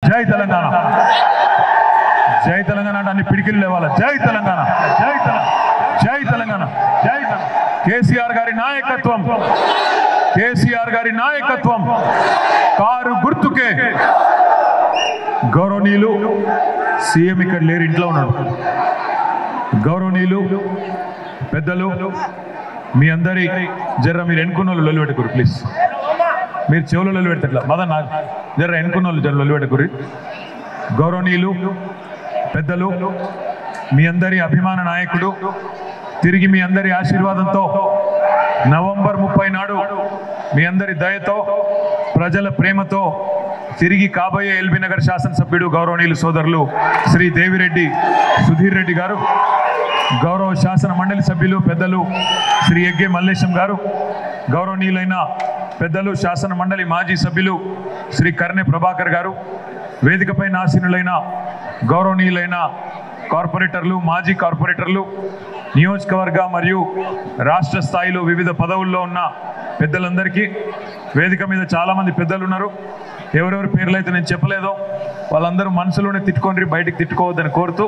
జై తెలంగాణ, జై తెలంగాణ అంటే అన్ని పిడికిలు లేవాలా. జై తెలంగాణ, జై తెలంగాణ, జై తెలంగాణ, జై కేసీఆర్ గారి నాయకత్వం, కేసీఆర్ గారి నాయకత్వం. కారు గుర్తుకే. గౌరవనీయులు సీఎం ఇక్కడ లేరు, ఇంట్లో ఉన్నాడు. గౌరవనీయులు పెద్దలు, మీ అందరి జర్ర మీరు ఎన్నుకున్న వాళ్ళు లొల్లి పెట్టుకురు ప్లీజ్. మీరు చెవులు లొల్లి పెడతట్లా మదన్ నాకు జర్ర ఎన్నుకున్న వాళ్ళు జర లొల్లి పెట్టుకురి. గౌరవనీయులు పెద్దలు, మీ అందరి అభిమాన నాయకుడు, తిరిగి మీ అందరి ఆశీర్వాదంతో నవంబర్ 30 నాడు మీ అందరి దయతో ప్రజల ప్రేమతో తిరిగి కాబోయే ఎల్బీ నగర్ శాసనసభ్యుడు గౌరవనీయులు సోదరులు శ్రీ దేవిరెడ్డి సుధీర్ రెడ్డి గారు, గౌరవ శాసన మండలి సభ్యులు పెద్దలు శ్రీ ఎగ్గే మల్లేశం గారు, గౌరవనీయులైన పెద్దలు శాసన మండలి మాజీ సభ్యులు శ్రీ కర్ణె ప్రభాకర్ గారు, వేదికపై ఆసీనులైన గౌరవనీయులైన కార్పొరేటర్లు, మాజీ కార్పొరేటర్లు, నియోజకవర్గ మరియు రాష్ట్ర స్థాయిలో వివిధ పదవుల్లో ఉన్న పెద్దలందరికీ, వేదిక మీద చాలామంది పెద్దలు ఉన్నారు. ఎవరెవరి పేర్లు అయితే నేను చెప్పలేదో వాళ్ళందరూ మనసులోనే తిట్టుకొని బయటికి తిట్టుకోవద్దని కోరుతూ,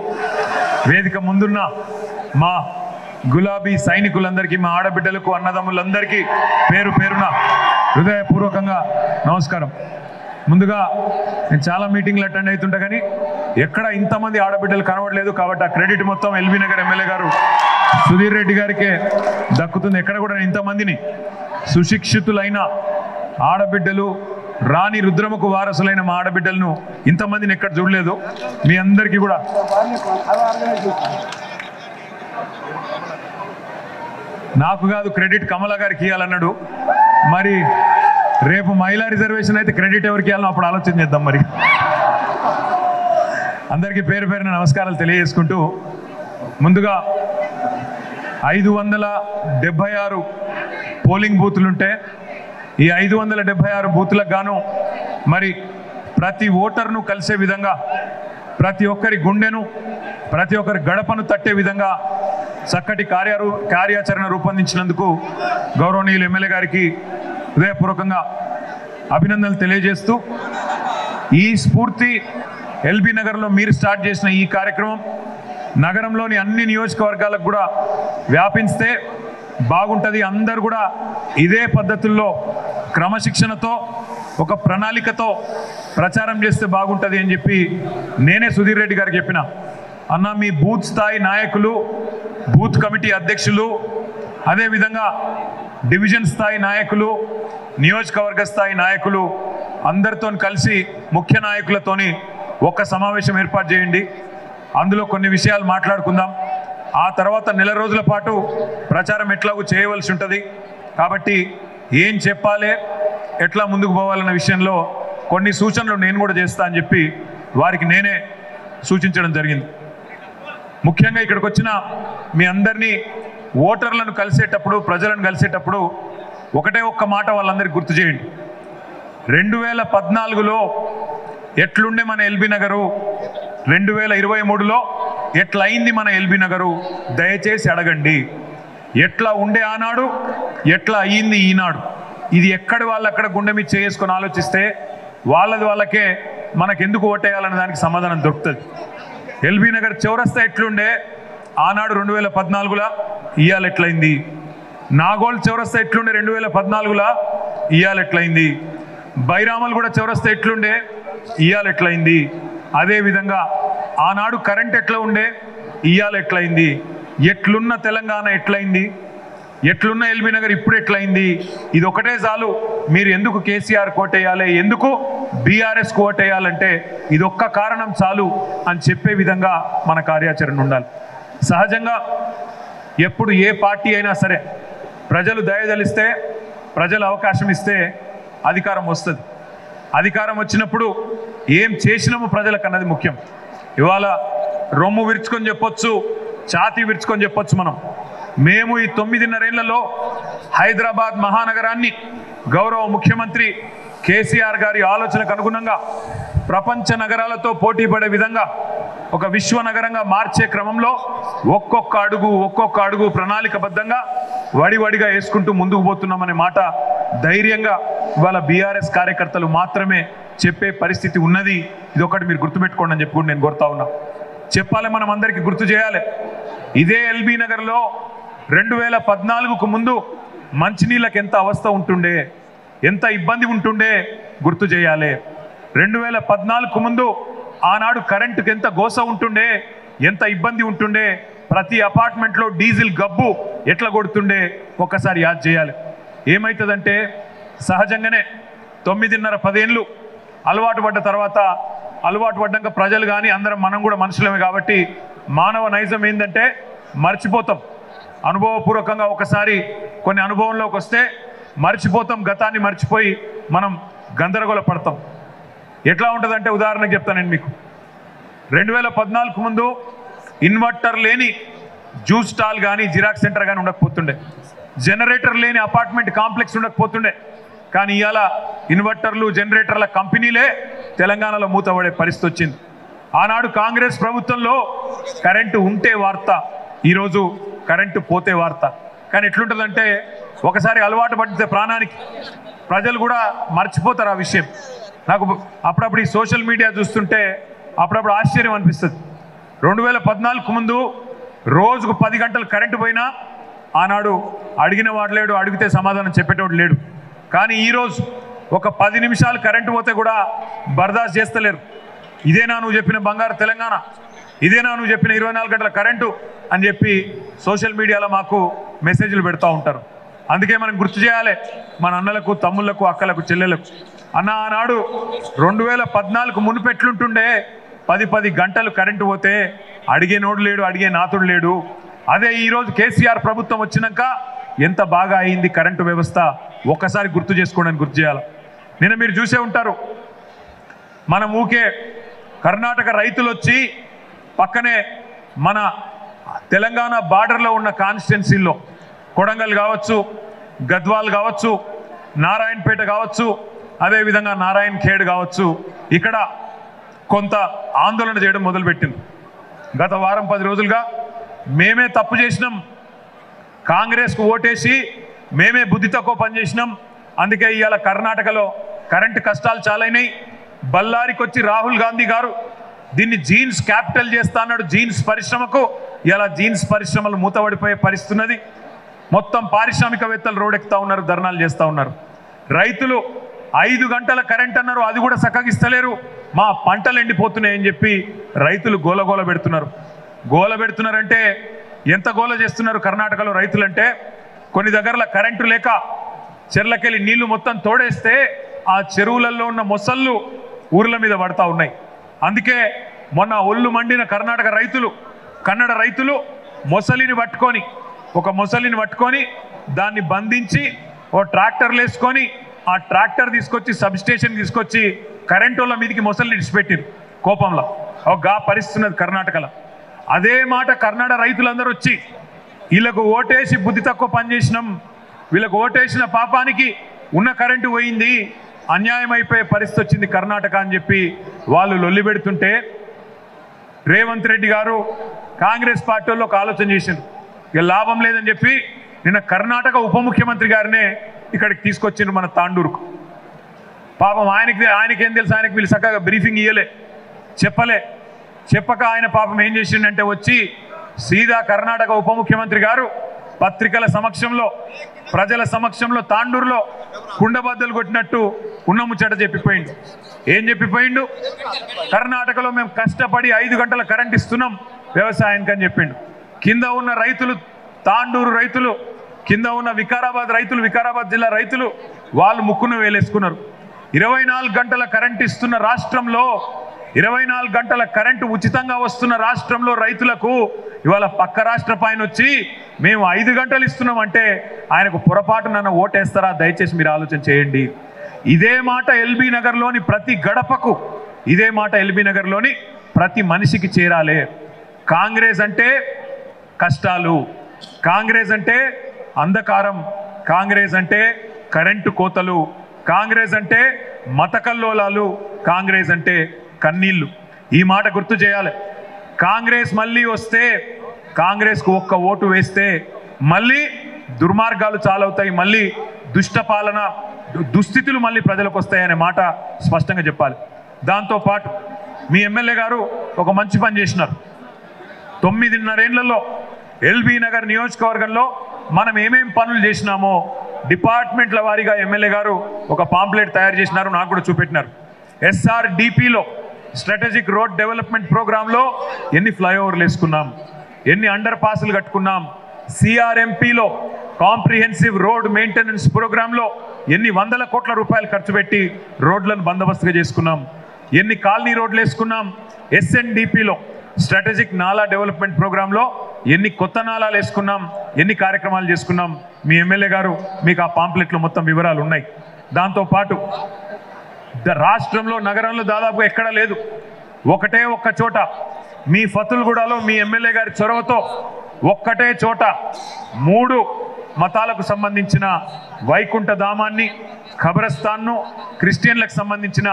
వేదిక ముందున్న మా గులాబీ సైనికులందరికీ, మా ఆడబిడ్డలకు, అన్నదమ్ములందరికీ పేరు పేరున హృదయపూర్వకంగా నమస్కారం. ముందుగా నేను చాలా మీటింగ్లు అటెండ్ అవుతుంటా కానీ ఎక్కడ ఇంతమంది ఆడబిడ్డలు కనబడలేదు. కాబట్టి ఆ క్రెడిట్ మొత్తం ఎల్బీ నగర్ ఎమ్మెల్యే గారు సుధీర్ రెడ్డి గారికే దక్కుతుంది. ఎక్కడ కూడా ఇంతమందిని సుశిక్షితులైన ఆడబిడ్డలు, రాణి రుద్రమకు వారసులైన మా ఆడబిడ్డలను ఇంతమందిని ఎక్కడ చూడలేదు. మీ అందరికీ కూడా నాకు కాదు క్రెడిట్ కమలా గారికి ఇవ్వాలన్నాడు. మరి రేపు మహిళా రిజర్వేషన్ అయితే క్రెడిట్ ఎవరికి ఇవ్వాలో అప్పుడు ఆలోచన చేద్దాం. మరి అందరికీ పేరు పేరున నమస్కారాలు తెలియజేసుకుంటూ, ముందుగా 576 పోలింగ్ బూతులుంటే ఈ 576 బూతులకు గాను మరి ప్రతి ఓటర్ను కలిసే విధంగా, ప్రతి ఒక్కరి గుండెను, ప్రతి ఒక్కరి గడపను తట్టే విధంగా చక్కటి కార్యాచరణ రూపొందించినందుకు గౌరవనీయులు ఎమ్మెల్యే గారికి హృదయపూర్వకంగా అభినందనలు తెలియజేస్తూ, ఈ స్ఫూర్తి ఎల్బీ నగర్లో మీరు స్టార్ట్ చేసిన ఈ కార్యక్రమం నగరంలోని అన్ని నియోజకవర్గాలకు కూడా వ్యాపిస్తే బాగుంటుంది. అందరూ కూడా ఇదే పద్ధతుల్లో క్రమశిక్షణతో ఒక ప్రణాళికతో ప్రచారం చేస్తే బాగుంటుంది అని చెప్పి నేనే సుధీర్ రెడ్డి గారికి చెప్పిన. అన్న, మీ బూత్ స్థాయి నాయకులు, బూత్ కమిటీ అధ్యక్షులు, అదేవిధంగా డివిజన్ స్థాయి నాయకులు, నియోజకవర్గ స్థాయి నాయకులు అందరితో కలిసి ముఖ్య నాయకులతోని ఒక సమావేశం ఏర్పాటు చేయండి. అందులో కొన్ని విషయాలు మాట్లాడుకుందాం. ఆ తర్వాత నెల రోజుల పాటు ప్రచారం ఎట్లాగూ చేయవలసి ఉంటుంది. కాబట్టి ఏం చెప్పాలి, ఎట్లా ముందుకు పోవాలన్న విషయంలో కొన్ని సూచనలు నేను కూడా చేస్తా అని చెప్పి వారికి నేనే సూచించడం జరిగింది. ముఖ్యంగా ఇక్కడికి వచ్చిన మీ అందరినీ ఓటర్లను కలిసేటప్పుడు, ప్రజలను కలిసేటప్పుడు ఒకటే ఒక్క మాట వాళ్ళందరికీ గుర్తు చేయండి. 2014లో ఎట్లుండే మన ఎల్బీ నగరు, 2023లో ఎట్లా అయింది మన ఎల్బీ నగరు, దయచేసి అడగండి. ఎట్లా ఉండే ఆనాడు, ఎట్లా అయ్యింది ఈనాడు, ఇది ఎక్కడి వాళ్ళు అక్కడ గుండె మీద చేసుకొని ఆలోచిస్తే వాళ్ళది వాళ్ళకే మనకెందుకు ఓటేయాలనే దానికి సమాధానం దొరుకుతుంది. ఎల్బీ నగర్ చౌరస్తా ఎట్లుండే ఆనాడు 2014లో, ఇవాళ ఎట్లయింది. నాగోల్ చౌరస్తా ఎట్లుండే 2014లో, ఇవాళ ఎట్లయింది. బైరామల్ కూడా చౌరస్తా ఎట్లుండే, ఇవాళ ఎట్లయింది. అదేవిధంగా ఆనాడు కరెంట్ ఎట్లా ఉండే, ఇవాళ ఎట్లయింది. ఎట్లున్న తెలంగాణ ఎట్లయింది, ఎట్లున్న ఎల్బీ నగర్ ఇప్పుడు ఎట్లయింది. ఇది ఒకటే చాలు మీరు ఎందుకు కేసీఆర్ కోటేయాలి, ఎందుకు బీఆర్ఎస్ కోటేయాలంటే ఇది ఒక్క కారణం చాలు అని చెప్పే విధంగా మన కార్యాచరణ ఉండాలి. సహజంగా ఎప్పుడు ఏ పార్టీ అయినా సరే ప్రజలు దయదలిస్తే, ప్రజలు అవకాశం ఇస్తే అధికారం వస్తుంది. అధికారం వచ్చినప్పుడు ఏం చేసినాము ప్రజలకు అన్నది ముఖ్యం. ఇవాళ రొమ్ము విరుచుకొని చెప్పొచ్చు, ఛాతీ విరుచుకొని చెప్పొచ్చు. మేము ఈ 9.5 ఏళ్లలో హైదరాబాద్ మహానగరాన్ని గౌరవ ముఖ్యమంత్రి కేసీఆర్ గారి ఆలోచనకు అనుగుణంగా ప్రపంచ నగరాలతో పోటీ పడే విధంగా ఒక విశ్వ నగరంగా మార్చే క్రమంలో ఒక్కొక్క అడుగు ప్రణాళికబద్ధంగా వడివడిగా వేసుకుంటూ ముందుకు పోతున్నామనే మాట ధైర్యంగా ఇవాళ బీఆర్ఎస్ కార్యకర్తలు మాత్రమే చెప్పే పరిస్థితి ఉన్నది. ఇది ఒకటి మీరు గుర్తుపెట్టుకోండి అని చెప్పి నేను కోరుతా ఉన్నా. చెప్పాలి, మనం అందరికీ గుర్తు చేయాలి. ఇదే ఎల్బీ నగర్లో 2014కు ముందు మంచినీళ్ళకి ఎంత అవస్థ ఉంటుండే, ఎంత ఇబ్బంది ఉంటుండే గుర్తు చేయాలి. 2014కు ముందు ఆనాడు కరెంటుకి ఎంత గోస ఉంటుండే, ఎంత ఇబ్బంది ఉంటుండే, ప్రతి అపార్ట్మెంట్లో డీజిల్ గబ్బు ఎట్లా కొడుతుండే ఒక్కసారి యాద్ చేయాలి. ఏమవుతుందంటే సహజంగానే 9.5-10 ఏళ్ళు అలవాటు పడ్డ తర్వాత, అలవాటు పడ్డాక ప్రజలు కానీ అందరం మనం కూడా మనుషులమే కాబట్టి మానవ నైజం ఏంటంటే మర్చిపోతాం. అనుభవపూర్వకంగా ఒకసారి కొన్ని అనుభవంలోకి వస్తే మర్చిపోతాం, గతాన్ని మర్చిపోయి మనం గందరగోళ పడతాం. ఎట్లా ఉంటుందంటే ఉదాహరణకు చెప్తాను నేను మీకు. 2014కు ముందు ఇన్వర్టర్ లేని జ్యూస్ స్టాల్ కానీ జిరాక్స్ సెంటర్ కానీ ఉండకపోతుండే, జనరేటర్ లేని అపార్ట్మెంట్ కాంప్లెక్స్ ఉండకపోతుండే. కానీ ఇవాళ ఇన్వర్టర్లు జనరేటర్ల కంపెనీలే తెలంగాణలో మూతపడే పరిస్థితి వచ్చింది. ఆనాడు కాంగ్రెస్ ప్రభుత్వంలో కరెంటు ఉంటే వార్త, ఈరోజు కరెంటు పోతే వార్త. కానీ ఎట్లుంటుందంటే ఒకసారి అలవాటు పడితే ప్రాణానికి ప్రజలు కూడా మర్చిపోతారు ఆ విషయం. నాకు అప్పుడప్పుడు ఈ సోషల్ మీడియా చూస్తుంటే అప్పుడప్పుడు ఆశ్చర్యం అనిపిస్తుంది. 2014కు ముందు రోజుకు 10 గంటలు కరెంటు పోయినా ఆనాడు అడిగిన వాడు లేడు, అడిగితే సమాధానం చెప్పేటోడు లేడు. కానీ ఈరోజు ఒక 10 నిమిషాలు కరెంటు పోతే కూడా బర్దాస్త్ చేస్తలేరు. ఇదేనా నువ్వు చెప్పిన బంగారు తెలంగాణ, ఇదేనా నువ్వు చెప్పిన 24 గంటల కరెంటు అని చెప్పి సోషల్ మీడియాలో మాకు మెసేజ్లు పెడతా ఉంటారు. అందుకే మనం గుర్తు చేయాలి మన అన్నలకు, తమ్ముళ్లకు, అక్కలకు, చెల్లెలకు. అన్న ఆనాడు 2014కు మునుపు ఎట్లుంటుండే, 10 గంటలు కరెంటు పోతే అడిగే నోడు లేడు, అడిగే నాతుడు లేడు. అదే ఈరోజు కేసీఆర్ ప్రభుత్వం వచ్చినాక ఎంత బాగా అయింది కరెంటు వ్యవస్థ, ఒక్కసారి గుర్తు చేసుకోవడానికి గుర్తు చేయాలి. నిన్న మీరు చూసే ఉంటారు, మన ఊకే కర్ణాటక రైతులు వచ్చి పక్కనే మన తెలంగాణ బార్డర్లో ఉన్న కాన్స్టిట్యున్సీల్లో కొడంగల్ కావచ్చు, గద్వాల్ కావచ్చు, నారాయణపేట కావచ్చు, అదేవిధంగా నారాయణ ఖేడ్ కావచ్చు, ఇక్కడ కొంత ఆందోళన చేయడం మొదలుపెట్టింది. గత వారం 10 రోజులుగా మేమే తప్పు చేసినాం, కాంగ్రెస్కు ఓటేసి మేమే బుద్ధి తక్కువ పనిచేసినాం, అందుకే ఇవాళ కర్ణాటకలో కరెంటు కష్టాలు చాలైనాయి. బళ్ళారికి వచ్చి రాహుల్ గాంధీ గారు దీన్ని జీన్స్ క్యాపిటల్ చేస్తా అన్నాడు. జీన్స్ పరిశ్రమకు ఇలా జీన్స్ పరిశ్రమలు మూతపడిపోయే పరిస్థితి ఉన్నది. మొత్తం పారిశ్రామికవేత్తలు రోడ్డెక్కుతా ఉన్నారు, ధర్నాలు చేస్తూ ఉన్నారు. రైతులు 5 గంటల కరెంట్ అన్నారు, అది కూడా చక్కగిస్తలేరు, మా పంటలు ఎండిపోతున్నాయని చెప్పి రైతులు గోలగోల పెడుతున్నారు. గోల పెడుతున్నారంటే ఎంత గోల చేస్తున్నారు కర్ణాటకలో రైతులంటే, కొన్ని దగ్గరలో కరెంటు లేక చెర్లకెళ్ళి నీళ్లు మొత్తం తోడేస్తే ఆ చెరువులలో ఉన్న మొసళ్ళు ఊర్ల మీద పడతా ఉన్నాయి. అందుకే మొన్న ఒళ్ళు మండిన కర్ణాటక రైతులు, కన్నడ రైతులు మొసలిని పట్టుకొని దాన్ని బంధించి ఓ ట్రాక్టర్లు వేసుకొని ఆ ట్రాక్టర్ తీసుకొచ్చి సబ్స్టేషన్ తీసుకొచ్చి కరెంటు వాళ్ళ మీదకి మొసలిని ఇడిచిపెట్టిరు కోపంలో. గా పరిస్థితున్నది కర్ణాటకలో. అదే మాట కన్నడ రైతులందరూ వచ్చి వీళ్ళకు ఓటేసి బుద్ధి తక్కువ పనిచేసినాం, వీళ్ళకు ఓటేసిన పాపానికి ఉన్న కరెంటు పోయింది, అన్యాయం అయిపోయే పరిస్థితి వచ్చింది కర్ణాటక అని చెప్పి వాళ్ళు లొల్లి పెడుతుంటే రేవంత్ రెడ్డి గారు కాంగ్రెస్ పార్టీ వాళ్ళు ఒక ఆలోచన చేసిండ్రు. ఇక లాభం లేదని చెప్పి నిన్న కర్ణాటక ఉప ముఖ్యమంత్రి గారినే ఇక్కడికి తీసుకొచ్చిండ్రు మన తాండూరుకు. పాపం ఆయనకేం తెలుసు, ఆయనకి వీళ్ళు చక్కగా బ్రీఫింగ్ ఇవ్వలే, చెప్పక ఆయన పాపం ఏం చేసిండంటే వచ్చి సీదా కర్ణాటక ఉప ముఖ్యమంత్రి గారు పత్రికల సమక్షంలో, ప్రజల సమక్షంలో తాండూరులో కుండబద్దలు కొట్టినట్టు ఉన్న ముచ్చట చెప్పిపోయిండు. ఏం చెప్పిపోయిండు? కర్ణాటకలో మేము కష్టపడి 5 గంటల కరెంట్ ఇస్తున్నాం వ్యవసాయానికి అని చెప్పిండు. కింద ఉన్న రైతులు, తాండూరు రైతులు, కింద ఉన్న వికారాబాద్ రైతులు, వికారాబాద్ జిల్లా రైతులు వాళ్ళు ముక్కును వేలేసుకున్నారు. 24 గంటల కరెంట్ ఇస్తున్న రాష్ట్రంలో, 24 గంటల కరెంటు ఉచితంగా వస్తున్న రాష్ట్రంలో రైతులకు ఇవాళ పక్క రాష్ట్ర పైన వచ్చి మేము 5 గంటలు ఇస్తున్నామంటే ఆయనకు పొరపాటున ఓటేస్తారా? దయచేసి మీరు ఆలోచన చేయండి. ఇదే మాట ఎల్బీ నగర్లోని ప్రతి గడపకు, ఇదే మాట ఎల్బీ నగర్లోని ప్రతి మనిషికి చేరాలి. కాంగ్రెస్ అంటే కష్టాలు, కాంగ్రెస్ అంటే అంధకారం, కాంగ్రెస్ అంటే కరెంటు కోతలు, కాంగ్రెస్ అంటే మతకల్లోలాలు, కాంగ్రెస్ అంటే కన్నీళ్లు. ఈ మాట గుర్తు చేయాలి. కాంగ్రెస్ మళ్ళీ వస్తే, కాంగ్రెస్కు ఒక్క ఓటు వేస్తే మళ్ళీ దుర్మార్గాలు చాలవుతాయి, మళ్ళీ దుష్ట పాలన దుస్థితులు మళ్ళీ ప్రజలకు వస్తాయనే మాట స్పష్టంగా చెప్పాలి. దాంతోపాటు మీ ఎమ్మెల్యే గారు ఒక మంచి పని చేసినారు. 9.5 ఏళ్లలో ఎల్బీ నగర్ నియోజకవర్గంలో మనం ఏమేం పనులు చేసినామో డిపార్ట్మెంట్ల వారీగా ఎమ్మెల్యే గారు ఒక పాంప్లెట్ తయారు చేసినారు, నాకు కూడా చూపెట్టినారు. SRDPలో స్ట్రాటజిక్ రోడ్ డెవలప్మెంట్ ప్రోగ్రాంలో ఎన్ని ఫ్లైఓవర్లు వేసుకున్నాం, ఎన్ని అండర్ పాస్లు కట్టుకున్నాం, CRMPలో కాంప్రిహెన్సివ్ రోడ్ మెయింటెనెన్స్ ప్రోగ్రాంలో ఎన్ని వందల కోట్ల రూపాయలు ఖర్చు పెట్టి రోడ్లను బందోబస్తుగా చేసుకున్నాం, ఎన్ని కాలనీ రోడ్లు వేసుకున్నాం, SNDPలో స్ట్రాటజిక్ నాలా డెవలప్మెంట్ ప్రోగ్రాంలో ఎన్ని కొత్త నాలాలు వేసుకున్నాం, ఎన్ని కార్యక్రమాలు చేసుకున్నాం. మీ ఎమ్మెల్యే గారు మీకు ఆ పాంప్లెట్లో మొత్తం వివరాలు ఉన్నాయి. దాంతోపాటు రాష్ట్రంలో నగరంలో దాదాపుగా ఎక్కడా లేదు, ఒకటే ఒక్క చోట మీ ఫతుల్గూడలో మీ ఎమ్మెల్యే గారి చొరవతో ఒక్కటే చోట 3 మతాలకు సంబంధించిన వైకుంఠ ధామాన్ని, ఖబరస్థాన్ను, క్రిస్టియన్లకు సంబంధించిన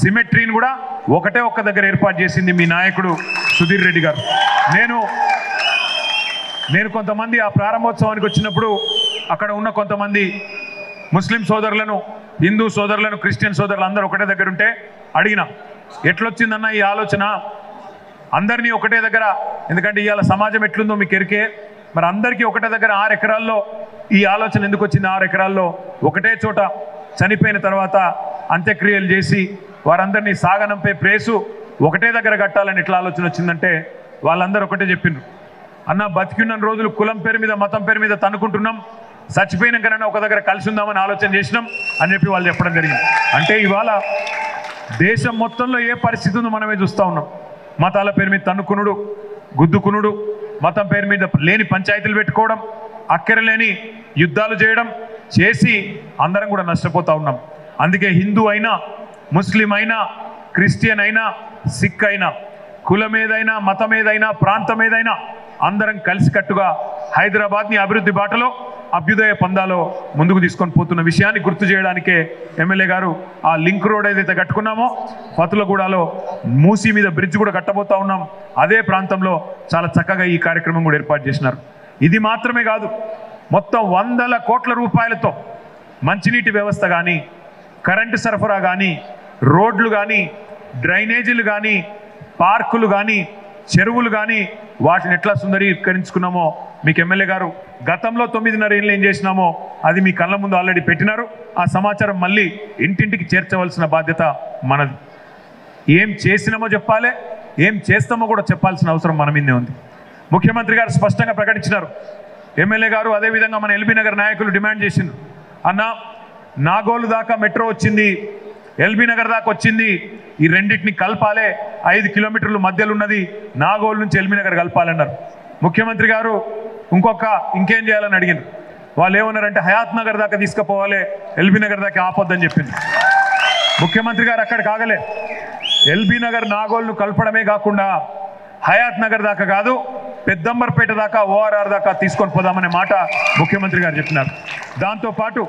సిమెట్రీని కూడా ఒకటే ఒక్క దగ్గర ఏర్పాటు చేసింది మీ నాయకుడు సుధీర్ రెడ్డి గారు. నేను కొంతమంది ఆ ప్రారంభోత్సవానికి వచ్చినప్పుడు అక్కడ ఉన్న కొంతమంది ముస్లిం సోదరులను, హిందూ సోదరులను, క్రిస్టియన్ సోదరులు అందరూ ఒకటే దగ్గర ఉంటే అడిగిన, ఎట్లొచ్చిందన్న ఈ ఆలోచన అందరినీ ఒకటే దగ్గర, ఎందుకంటే ఇవాళ సమాజం ఎట్లుందో మీకు ఎరికే, మరి అందరికీ ఒకటే దగ్గర 6 ఎకరాల్లో ఈ ఆలోచన ఎందుకు వచ్చింది? 6 ఎకరాల్లో ఒకటే చోట చనిపోయిన తర్వాత అంత్యక్రియలు చేసి వారందరినీ సాగనంపే ప్లేసు ఒకటే దగ్గర కట్టాలని ఎట్లా ఆలోచన వచ్చిందంటే వాళ్ళందరూ ఒకటే చెప్పిండ్రు, అన్న బతికిన్న రోజులు కులం పేరు మీద, మతం పేరు మీద తన్నుకుంటున్నాం, చచ్చిపోయినాకనైనా ఒక దగ్గర కలిసి ఉందామని ఆలోచన చేసినాం అని చెప్పి వాళ్ళు చెప్పడం జరిగింది. అంటే ఇవాళ దేశం మొత్తంలో ఏ పరిస్థితి ఉందో మనమే చూస్తూ ఉన్నాం. మతాల పేరు మీద తన్నుకునుడు, గుద్దుకునుడు, మతం పేరు మీద లేని పంచాయతీలు పెట్టుకోవడం, అక్కరలేని యుద్ధాలు చేయడం చేసి అందరం కూడా నష్టపోతూ ఉన్నాం. అందుకే హిందూ అయినా, ముస్లిం అయినా, క్రిస్టియన్ అయినా, సిక్ అయినా, కులం ఏదైనా, మతం ఏదైనా, ప్రాంతం ఏదైనా అందరం కలిసికట్టుగా హైదరాబాద్ని అభివృద్ధి బాటలో, అభ్యుదయ పందాలో ముందుకు తీసుకొని పోతున్న విషయాన్ని గుర్తు చేయడానికే ఎమ్మెల్యే గారు ఆ లింక్ రోడ్ ఏదైతే కట్టుకున్నామో ఫతులగూడలో మూసీ మీద బ్రిడ్జ్ కూడా కట్టబోతా ఉన్నాం. అదే ప్రాంతంలో చాలా చక్కగా ఈ కార్యక్రమం కూడా ఏర్పాటు చేసినారు. ఇది మాత్రమే కాదు, మొత్తం 100 కోట్ల రూపాయలతో మంచినీటి వ్యవస్థ కానీ, కరెంటు సరఫరా కానీ, రోడ్లు కానీ, డ్రైనేజీలు కానీ, పార్కులు కానీ, చెరువులు కానీ వాటిని ఎట్లా సుందరీకరించుకున్నామో మీకు ఎమ్మెల్యే గారు గతంలో 9.5 ఏళ్ళు ఏం చేసినామో అది మీ కళ్ళ ముందు ఆల్రెడీ పెట్టినారు. ఆ సమాచారం మళ్ళీ ఇంటింటికి చేర్చవలసిన బాధ్యత మనది. ఏం చేసినామో చెప్పాలి, ఏం చేస్తామో కూడా చెప్పాల్సిన అవసరం మన మీదే ఉంది. ముఖ్యమంత్రి గారు స్పష్టంగా ప్రకటించినారు. ఎమ్మెల్యే గారు అదేవిధంగా మన ఎల్బీ నగర్ నాయకులు డిమాండ్ చేసిండ్రు, అన్న నాగోలు దాకా మెట్రో వచ్చింది, ఎల్బీ నగర్ దాకా వచ్చింది, ఈ రెండింటిని కలపాలే, 5 కిలోమీటర్లు మధ్యలో ఉన్నది, నాగోలు నుంచి ఎల్బీ నగర్ కలపాలన్నారు. ముఖ్యమంత్రి గారు ఇంకేం చేయాలని అడిగిండ్రు. వాళ్ళు ఏమన్నారంటే హయాత్ నగర్ దాకా తీసుకుపోవాలి, ఎల్బీ నగర్ దాకా ఆపొద్దని చెప్పింది. ముఖ్యమంత్రి గారు అక్కడ కాగలే, ఎల్బీ నగర్ నాగోల్ను కలపడమే కాకుండా హయాత్ నగర్ దాకా కాదు, పెద్దంబర్పేట దాకా, ORR దాకా తీసుకొని పోదామనే మాట ముఖ్యమంత్రి గారు చెప్పినారు. దాంతోపాటు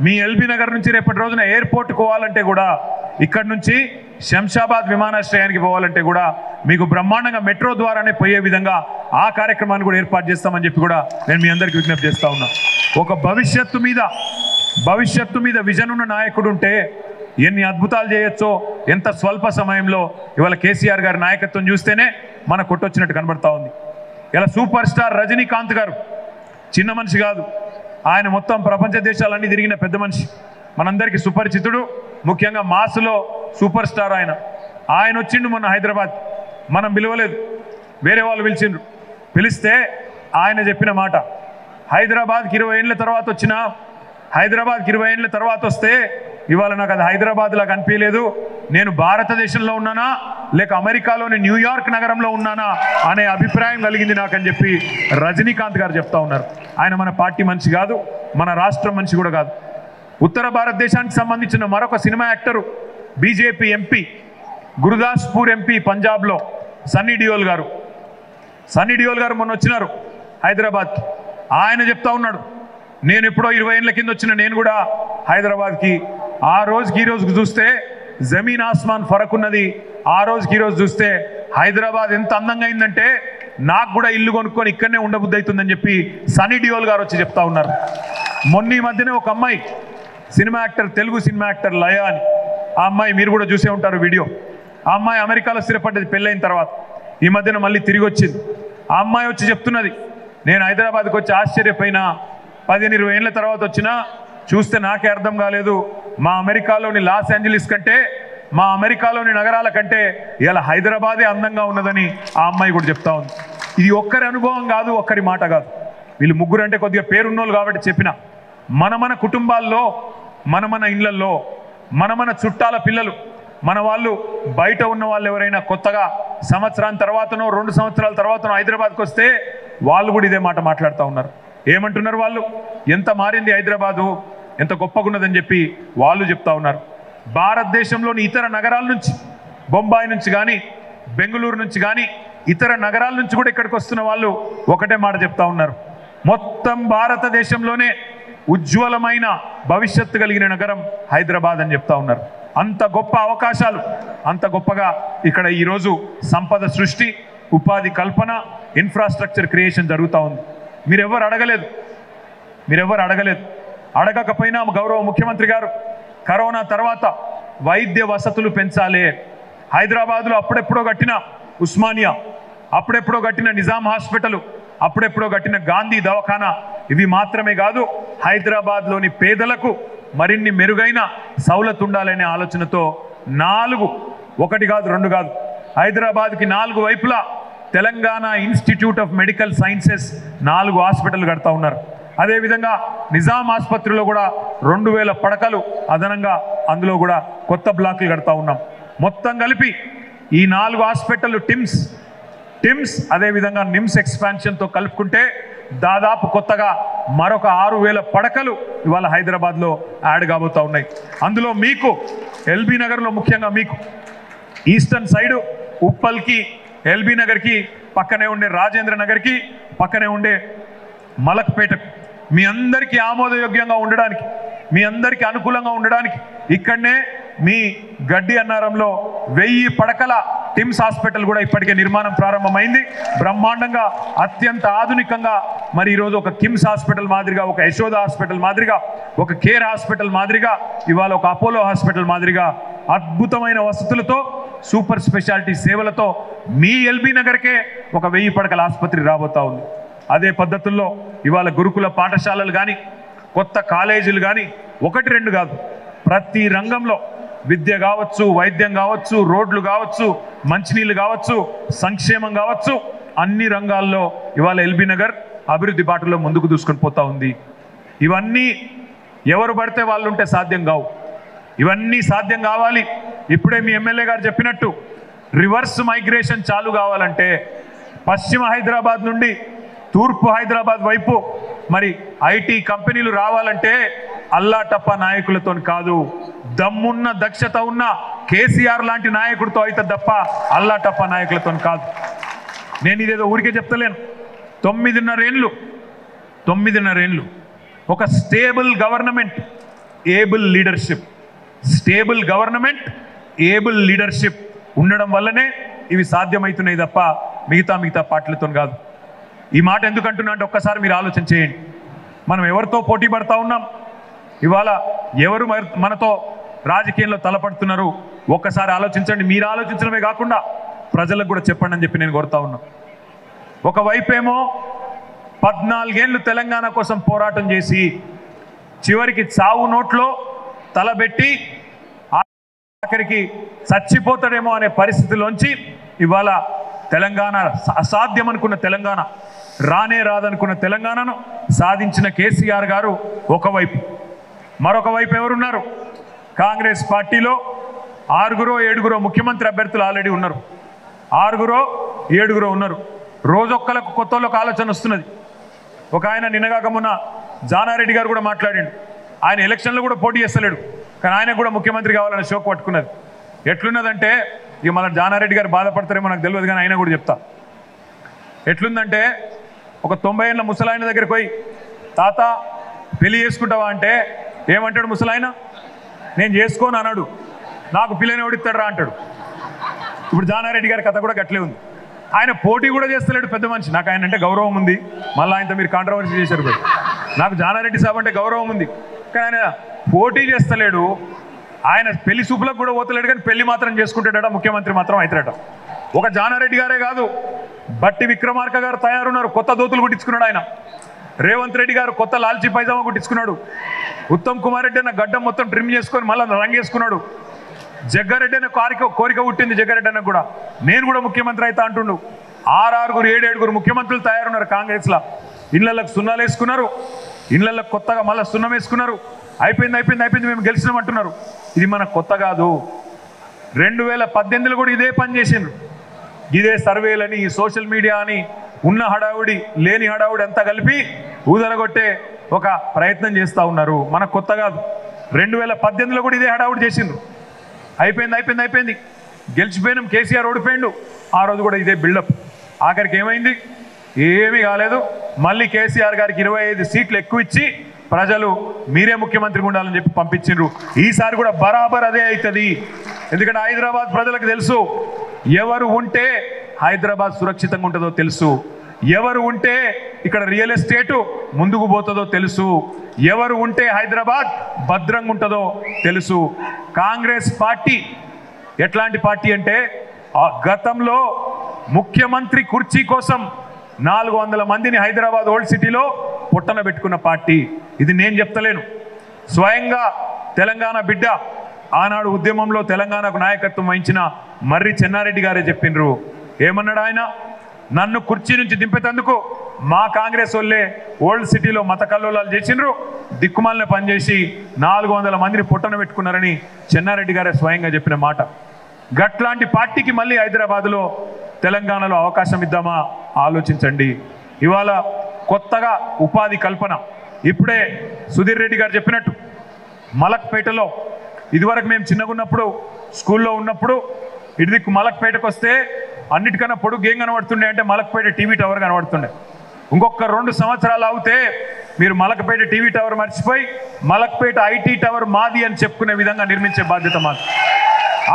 మీ ఎల్బీ నగర్ నుంచి రేపటి రోజున ఎయిర్పోర్ట్కి పోవాలంటే కూడా, ఇక్కడ నుంచి శంషాబాద్ విమానాశ్రయానికి పోవాలంటే కూడా మీకు బ్రహ్మాండంగా మెట్రో ద్వారానే పోయే విధంగా ఆ కార్యక్రమాన్ని కూడా ఏర్పాటు చేస్తామని చెప్పి కూడా నేను మీ అందరికీ విజ్ఞప్తి చేస్తా ఉన్నా. ఒక భవిష్యత్తు మీద విజన్ ఉన్న నాయకుడు ఉంటే ఎన్ని అద్భుతాలు చేయొచ్చో, ఎంత స్వల్ప సమయంలో ఇవాళ కేసీఆర్ గారి నాయకత్వం చూస్తేనే మన కొట్టొచ్చినట్టు కనబడతా ఉంది. ఇలా సూపర్ స్టార్ రజనీకాంత్ గారు చిన్న మనిషి కాదు, ఆయన మొత్తం ప్రపంచ దేశాలన్నీ తిరిగిన పెద్ద మనిషి, మనందరికీ సుపరిచితుడు. ముఖ్యంగా మాసులో సూపర్ స్టార్ ఆయన వచ్చిండు మొన్న హైదరాబాద్. మనం పిలవలేదు, వేరే వాళ్ళు పిలిచిండ్రు. పిలిస్తే ఆయన చెప్పిన మాట, హైదరాబాద్కి 20 ఏళ్ళ తర్వాత వచ్చిన, హైదరాబాద్కి 20 ఏళ్ళ తర్వాత వస్తే ఇవాళ నాకు అది హైదరాబాద్లా కనిపించలేదు, నేను భారతదేశంలో ఉన్నానా లేక అమెరికాలోని న్యూయార్క్ నగరంలో ఉన్నానా అనే అభిప్రాయం కలిగింది నాకని చెప్పి రజనీకాంత్ గారు చెప్తా ఉన్నారు. ఆయన మన పార్టీ మనిషి కాదు, మన రాష్ట్రం మనిషి కూడా కాదు. ఉత్తర భారతదేశానికి సంబంధించిన మరొక cinema actor, BJP MP, Gurdaspur MP పంజాబ్లో సన్నీ డియోల్ గారు మొన్న వచ్చినారు హైదరాబాద్కి. ఆయన చెప్తా ఉన్నాడు, నేను ఎప్పుడో 20 ఏళ్ళ కింద వచ్చిన నేను కూడా హైదరాబాద్కి, ఆ రోజుకి ఈ రోజుకి చూస్తే జమీన్ ఆస్మాన్ ఫరక్ ఉన్నది. ఆ రోజుకి ఈ రోజు చూస్తే హైదరాబాద్ ఎంత అందంగా అయిందంటే నాకు కూడా ఇల్లు కొనుక్కొని ఇక్కడనే ఉండబుద్ధి అవుతుందని చెప్పి సన్నీ డియోల్ గారు వచ్చి చెప్తా ఉన్నారు. మొన్న ఈ మధ్యనే ఒక అమ్మాయి cinema actor, Telugu cinema actor Laya అని. ఆ అమ్మాయి మీరు కూడా చూసే ఉంటారు వీడియో. ఆ అమ్మాయి అమెరికాలో స్థిరపడ్డది పెళ్ళైన తర్వాత. ఈ మధ్యన మళ్ళీ తిరిగి వచ్చింది. ఆ అమ్మాయి వచ్చి చెప్తున్నది, నేను హైదరాబాద్కి వచ్చి ఆశ్చర్యపోయినా, 15-20 ఏళ్ళ తర్వాత వచ్చినా చూస్తే నాకే అర్థం కాలేదు, మా అమెరికాలోని లాస్ ఏంజలీస్ కంటే, మా అమెరికాలోని నగరాల కంటే ఇలా హైదరాబాదే అందంగా ఉన్నదని ఆ అమ్మాయి కూడా చెప్తా ఉంది. ఇది ఒక్కరి అనుభవం కాదు, ఒక్కరి మాట కాదు. వీళ్ళు ముగ్గురు అంటే కొద్దిగా పేరున్నోళ్ళు కాబట్టి చెప్పిన. మన కుటుంబాల్లో, మన ఇళ్లల్లో, మన చుట్టాల పిల్లలు, మన వాళ్ళు, బయట ఉన్న వాళ్ళు ఎవరైనా కొత్తగా సంవత్సరం తర్వాతనో 2 సంవత్సరాల తర్వాతనో హైదరాబాద్కి వస్తే వాళ్ళు కూడా ఇదే మాట మాట్లాడుతూ ఉన్నారు. ఏమంటున్నారు వాళ్ళు? ఎంత మారింది హైదరాబాదు, ఎంత గొప్పగున్నదని చెప్పి వాళ్ళు చెప్తా ఉన్నారు. భారతదేశంలోని ఇతర నగరాల నుంచి, బొంబాయి నుంచి కానీ, బెంగళూరు నుంచి కానీ, ఇతర నగరాల నుంచి కూడా ఇక్కడికి వస్తున్న వాళ్ళు ఒకటే మాట చెప్తా ఉన్నారు, మొత్తం భారతదేశంలోనే ఉజ్వలమైన భవిష్యత్తు కలిగిన నగరం హైదరాబాద్ అని చెప్తా ఉన్నారు. అంత గొప్ప అవకాశాలు, అంత గొప్పగా ఇక్కడ ఈరోజు సంపద సృష్టి, ఉపాధి కల్పన, ఇన్ఫ్రాస్ట్రక్చర్ క్రియేషన్ జరుగుతూ ఉంది. మీరెవ్వరు అడగలేదు. అడగకపోయినా గౌరవ ముఖ్యమంత్రి గారు కరోనా తర్వాత వైద్య వసతులు పెంచాలి, హైదరాబాద్లో అప్పుడెప్పుడో కట్టిన ఉస్మానియా, అప్పుడెప్పుడో కట్టిన నిజాం హాస్పిటల్, అప్పుడెప్పుడో కట్టిన గాంధీ దవాఖానా, ఇవి మాత్రమే కాదు, హైదరాబాద్లోని పేదలకు మరిన్ని మెరుగైన సౌలత్ ఉండాలనే ఆలోచనతో 4, 1 కాదు 2 కాదు, హైదరాబాద్కి 4 వైపులా Telangana institute of medical sciences 4 hospital కడతా ఉన్నారు. అదేవిధంగా నిజాం ఆసుపత్రిలో కూడా 2000 పడకలు అదనంగా అందులో కూడా కొత్త బ్లాక్లు కడతా ఉన్నాం. మొత్తం కలిపి ఈ 4 హాస్పిటల్ టిమ్స్ అదేవిధంగా నిమ్స్ ఎక్స్పాన్షన్తో కలుపుకుంటే దాదాపు కొత్తగా మరొక 6000 పడకలు ఇవాళ హైదరాబాద్లో యాడ్ కాబోతూ ఉన్నాయి. అందులో మీకు ఎల్బీ నగర్లో, ముఖ్యంగా మీకు ఈస్టర్న్ సైడు ఉప్పల్కి, ఎల్బీ నగర్కి పక్కనే ఉండే రాజేంద్ర నగర్కి పక్కనే ఉండే మలక్పేటకు మీ అందరికీ ఆమోదయోగ్యంగా ఉండడానికి, మీ అందరికీ అనుకూలంగా ఉండడానికి ఇక్కడనే మీ గడ్డి అన్నారంలో 1000 పడకల టిమ్స్ హాస్పిటల్ కూడా ఇప్పటికే నిర్మాణం ప్రారంభమైంది. బ్రహ్మాండంగా, అత్యంత ఆధునికంగా, మరి ఈరోజు ఒక కిమ్స్ హాస్పిటల్ మాదిరిగా, ఒక యశోద హాస్పిటల్ మాదిరిగా, ఒక కేర్ హాస్పిటల్ మాదిరిగా, ఇవాళ ఒక అపోలో హాస్పిటల్ మాదిరిగా అద్భుతమైన వసతులతో, సూపర్ స్పెషాలిటీ సేవలతో మీ ఎల్బీ నగర్కే ఒక 1000 పడకల ఆసుపత్రి రాబోతా ఉంది. అదే పద్ధతుల్లో ఇవాళ గురుకుల పాఠశాలలు కానీ, కొత్త కాలేజీలు కానీ, 1-2 కాదు, ప్రతి రంగంలో విద్య కావచ్చు, వైద్యం కావచ్చు, రోడ్లు కావచ్చు, మంచినీళ్ళు కావచ్చు, సంక్షేమం కావచ్చు, అన్ని రంగాల్లో ఇవాళ ఎల్బీ నగర్ అభివృద్ధి బాటలో ముందుకు దూసుకొని పోతా ఉంది. ఇవన్నీ ఎవరు పడితే వాళ్ళు ఉంటే సాధ్యం కావు. ఇవన్నీ సాధ్యం కావాలి. ఇప్పుడే మీ ఎమ్మెల్యే గారు చెప్పినట్టు రివర్స్ మైగ్రేషన్ చాలు కావాలంటే పశ్చిమ హైదరాబాద్ నుండి తూర్పు హైదరాబాద్ వైపు మరి ఐటీ కంపెనీలు రావాలంటే అల్లాటప్ప నాయకులతో కాదు, దమ్మున్న దక్షత ఉన్న కేసీఆర్ లాంటి నాయకుడితో అయితే తప్ప అల్లాటప్ప నాయకులతో కాదు. నేను ఇదేదో ఊరికే చెప్తలేను. 9.5 ఏళ్ళు ఒక స్టేబుల్ గవర్నమెంట్, ఏబుల్ లీడర్షిప్ ఉండడం వల్లనే ఇవి సాధ్యమవుతున్నాయి తప్ప మిగతా పార్టీలతో కాదు. ఈ మాట ఎందుకంటున్నా అంటే ఒక్కసారి మీరు ఆలోచన చేయండి. మనం ఎవరితో పోటీ పడతా ఉన్నాం, ఇవాళ ఎవరు మనతో రాజకీయంలో తలపడుతున్నారు ఒక్కసారి ఆలోచించండి. మీరు ఆలోచించడమే కాకుండా ప్రజలకు కూడా చెప్పండి అని చెప్పి నేను కోరుతా ఉన్నా. ఒకవైపేమో 14 ఏళ్ళు తెలంగాణ కోసం పోరాటం చేసి చివరికి చావు నోట్లో తలబెట్టి ఆఖరికి చచ్చిపోతాడేమో అనే పరిస్థితిలోంచి ఇవాళ తెలంగాణ అసాధ్యం అనుకున్న తెలంగాణ, రానే రాదనుకున్న తెలంగాణను సాధించిన కేసీఆర్ గారు ఒకవైపు, మరొక వైపు ఎవరున్నారు? కాంగ్రెస్ పార్టీలో 6-7 ముఖ్యమంత్రి అభ్యర్థులు ఆల్రెడీ ఉన్నారు. 6-7 ఉన్నారు. రోజొక్కలకు కొత్తలకు ఆలోచన వస్తున్నది. ఒక ఆయన నిన్నగాక మొన్న జానారెడ్డి గారు కూడా మాట్లాడిండు. ఆయన ఎలక్షన్లో కూడా పోటీ చేస్తలేడు, కానీ ఆయన కూడా ముఖ్యమంత్రి కావాలని షోక్ పట్టుకున్నది. ఎట్లున్నదంటే ఇక మన జానారెడ్డి గారు బాధపడతారేమో నాకు తెలియదు, కానీ ఆయన కూడా చెప్తా. ఎట్లుందంటే ఒక 90 ఏళ్ళ ముసలాయన దగ్గరికి పోయి తాత పెళ్లి చేసుకుంటావా అంటే ఏమంటాడు ముసలాయన? నేను చేసుకోను అన్నాడు, నాకు పిల్లని ఓడిస్తాడరా అంటాడు. ఇప్పుడు జానారెడ్డి గారి కథ కూడా గట్లే ఉంది. ఆయన పోటీ కూడా చేస్తలేడు, పెద్ద మనిషి. నాకు ఆయన అంటే గౌరవం ఉంది, మళ్ళీ ఆయనతో మీరు కాంట్రవర్సీ చేశారు. నాకు జానారెడ్డి సాబ్ అంటే గౌరవం ఉంది, కానీ ఆయన పోటీ చేస్తలేడు, ఆయన పెళ్లి చూపులకు కూడా పోతలేడు, కానీ పెళ్లి మాత్రం చేసుకుంటాడట, ముఖ్యమంత్రి మాత్రం అవుతాడట. ఒక జానారెడ్డి గారే కాదు, బట్టి విక్రమార్క గారు తయారున్నారు, కొత్త దోతులు కుట్టించుకున్నాడు ఆయన. రేవంత్ రెడ్డి గారు కొత్త లాల్చీ పైజామా కుట్టించుకున్నాడు. ఉత్తమ్ కుమార్ రెడ్డి అన్న గడ్డం మొత్తం ట్రిమ్ చేసుకొని మళ్ళీ రంగేసుకున్నాడు. జగ్గారెడ్డి అన్న కోరిక పుట్టింది జగ్గారెడ్డి అన్న కూడా, నేను కూడా ముఖ్యమంత్రి అవుతా అంటుండు. 6 7 ముఖ్యమంత్రులు తయారున్నారు కాంగ్రెస్లో. ఇళ్లకు సున్నాలు వేసుకున్నారు, ఇళ్లకు కొత్తగా మళ్ళీ సున్నం వేసుకున్నారు. అయిపోయింది మేము గెలిచినామంటున్నారు. ఇది మన కొత్త కాదు. 2018లో కూడా ఇదే పని చేసిండ్రు. ఇదే సర్వేలని, సోషల్ మీడియా అని, ఉన్న హడావుడి లేని హడావుడి అంతా కలిపి ఊదరగొట్టే ఒక ప్రయత్నం చేస్తూ ఉన్నారు. మన కొత్త కాదు. 2018లో కూడా ఇదే హడావుడి చేసిండ్రు. అయిపోయింది గెలిచిపోయినాం, కేసీఆర్ ఓడిపోయిండు. ఆ రోజు కూడా ఇదే బిల్డప్. ఆఖరికి ఏమైంది? ఏమీ కాలేదు. మళ్ళీ కేసీఆర్ గారికి 25 సీట్లు ఎక్కువ ఇచ్చి ప్రజలు మీరే ముఖ్యమంత్రిగా ఉండాలని చెప్పి పంపించిండ్రు. ఈసారి కూడా బరాబర్ అదే అవుతుంది. ఎందుకంటే హైదరాబాద్ ప్రజలకు తెలుసు, ఎవరు ఉంటే హైదరాబాద్ సురక్షితంగా ఉంటుందో తెలుసు, ఎవరు ఉంటే ఇక్కడ రియల్ ఎస్టేటు ముందుకు పోతుందో తెలుసు, ఎవరు ఉంటే హైదరాబాద్ భద్రంగా ఉంటుందో తెలుసు. కాంగ్రెస్ పార్టీ ఎట్లాంటి పార్టీ అంటే, గతంలో ముఖ్యమంత్రి కుర్చీ కోసం 400 మందిని హైదరాబాద్ ఓల్డ్ సిటీలో పొట్టన పెట్టుకున్న పార్టీ. ఇది నేను చెప్తలేను, స్వయంగా తెలంగాణ బిడ్డ, ఆనాడు ఉద్యమంలో తెలంగాణకు నాయకత్వం వహించిన మర్రి చెన్నారెడ్డి గారే చెప్పిండ్రు. ఏమన్నాడు ఆయన? నన్ను కుర్చీ నుంచి దింపేందుకు మా కాంగ్రెస్ వాళ్ళే ఓల్డ్ సిటీలో మత కల్లోలాలు చేసిండ్రు, దిక్కుమాలిన పనిచేసి 400 మందిని పొట్టన పెట్టుకున్నారని చెన్నారెడ్డి గారే స్వయంగా చెప్పిన మాట. గట్లాంటి పార్టీకి మళ్ళీ హైదరాబాద్లో తెలంగాణలో అవకాశం ఇద్దామా ఆలోచించండి. ఇవాళ కొత్తగా ఉపాధి కల్పన, ఇప్పుడే సుధీర్ రెడ్డి గారు చెప్పినట్టు మలక్పేటలో, ఇదివరకు మేము చిన్నగున్నప్పుడు స్కూల్లో ఉన్నప్పుడు ఇటుదిక్కు మలక్పేటకు వస్తే అన్నిటికన్నా పొడుగు ఏం కనబడుతుండే అంటే మలక్పేట టీవీ టవర్ కనబడుతుండే. ఇంకొక 2 సంవత్సరాలు అవుతే మీరు మలక్పేట టీవీ టవర్ మర్చిపోయి మలక్పేట ఐటీ టవర్ మాది అని చెప్పుకునే విధంగా నిర్మించే బాధ్యత మాది.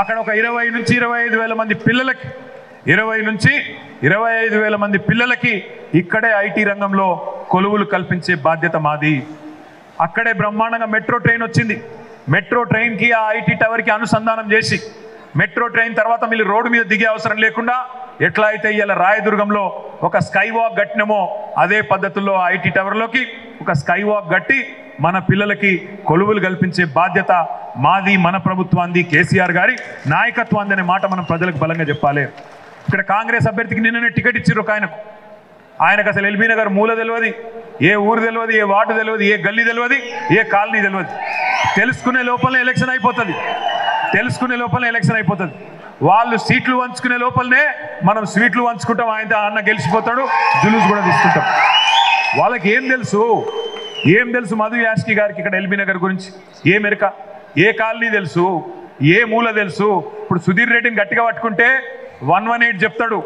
అక్కడ ఒక 20 నుంచి 25 వేల మంది పిల్లలకి 20 నుంచి 25 వేల మంది పిల్లలకి ఇక్కడే ఐటీ రంగంలో కొలువులు కల్పించే బాధ్యత మాది. అక్కడే బ్రహ్మాండంగా మెట్రో ట్రైన్ వచ్చింది. మెట్రో ట్రైన్కి ఆ ఐటీ టవర్కి అనుసంధానం చేసి మెట్రో ట్రైన్ తర్వాత మీరు రోడ్డు మీద దిగే అవసరం లేకుండా ఎట్లా అయితే ఇవాళ రాయదుర్గంలో ఒక స్కై వాక్ కట్టినమో అదే పద్ధతుల్లో ఐటీ టవర్లోకి ఒక స్కై వాక్ కట్టి మన పిల్లలకి కొలువులు కల్పించే బాధ్యత మాది, మన ప్రభుత్వాన్ని, కేసీఆర్ గారి నాయకత్వాన్ని అనే మాట మనం ప్రజలకు బలంగా చెప్పాలి. ఇక్కడ కాంగ్రెస్ అభ్యర్థికి నిన్ననే టికెట్ ఇచ్చారు ఒక ఆయనకు అసలు ఎల్బీ నగర్ మూల తెలియదు, ఏ ఊరు తెలియదు, ఏ వార్డు తెలియదు, ఏ గల్లీ తెలియదు, ఏ కాలనీ తెలియదు. తెలుసుకునే లోపలనే ఎలక్షన్ అయిపోతుంది. వాళ్ళు సీట్లు వంచుకునే లోపలనే మనం స్వీట్లు వంచుకుంటాం, ఆయన అన్న గెలిచిపోతాడు, జులూస్ కూడా తీసుకుంటాం. వాళ్ళకి ఏం తెలుసు మధు యాష్కి గారికి ఇక్కడ ఎల్బీ నగర్ గురించి? ఏ మెరక, ఏ కాలనీ తెలుసు, ఏ మూల తెలుసు? ఇప్పుడు సుధీర్ రెడ్డిని గట్టిగా పట్టుకుంటే 118 చెప్తాడు,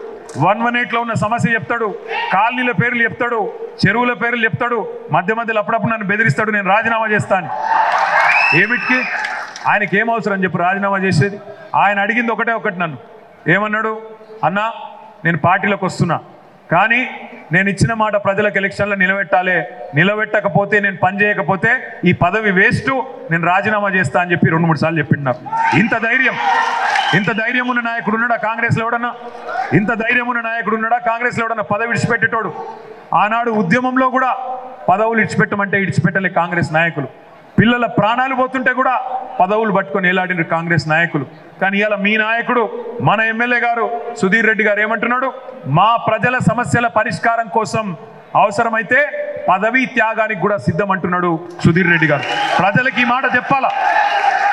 118లో ఉన్న సమస్య చెప్తాడు, కాలనీల పేర్లు చెప్తాడు, చెరువుల పేర్లు చెప్తాడు, మధ్యలో అప్పుడప్పుడు నన్ను బెదిరిస్తాడు, నేను రాజీనామా చేస్తాను. ఏమిటికి? ఆయనకి ఏం అవసరం చెప్పు రాజీనామా చేసేది? ఆయన అడిగింది ఒకటి నన్ను ఏమన్నాడు? అన్నా నేను పార్టీలోకి వస్తున్నా, కానీ నేను ఇచ్చిన మాట ప్రజలకు ఎలక్షన్లో నిలబెట్టకపోతే, నేను పని చేయకపోతే ఈ పదవి వేస్ట్, నేను రాజీనామా చేస్తా అని చెప్పి 2-3 సార్లు చెప్పిండు నాకు. ఇంత ధైర్యం ఉన్న నాయకుడు ఉన్నాడా కాంగ్రెస్లో? ఎవడన్నా ఇంత ధైర్యం ఉన్న నాయకుడు ఉన్నాడా కాంగ్రెస్లో? ఎవడన్నా పదవి విడిచిపెట్టేటోడు? ఆనాడు ఉద్యమంలో కూడా పదవులు ఇడిచిపెట్టమంటే ఇడిచిపెట్టలే కాంగ్రెస్ నాయకులు. పిల్లల ప్రాణాలు పోతుంటే కూడా పదవులు పట్టుకొని ఏలాడిన కాంగ్రెస్ నాయకులు. కానీ ఇవాళ మీ నాయకుడు, మన ఎమ్మెల్యే గారు సుధీర్ రెడ్డి గారు ఏమంటున్నాడు? మా ప్రజల సమస్యల పరిష్కారం కోసం అవసరమైతే పదవీ త్యాగానికి కూడా సిద్ధం అంటున్నాడు సుధీర్ రెడ్డి గారు. ప్రజలకి ఈ మాట చెప్పాలా?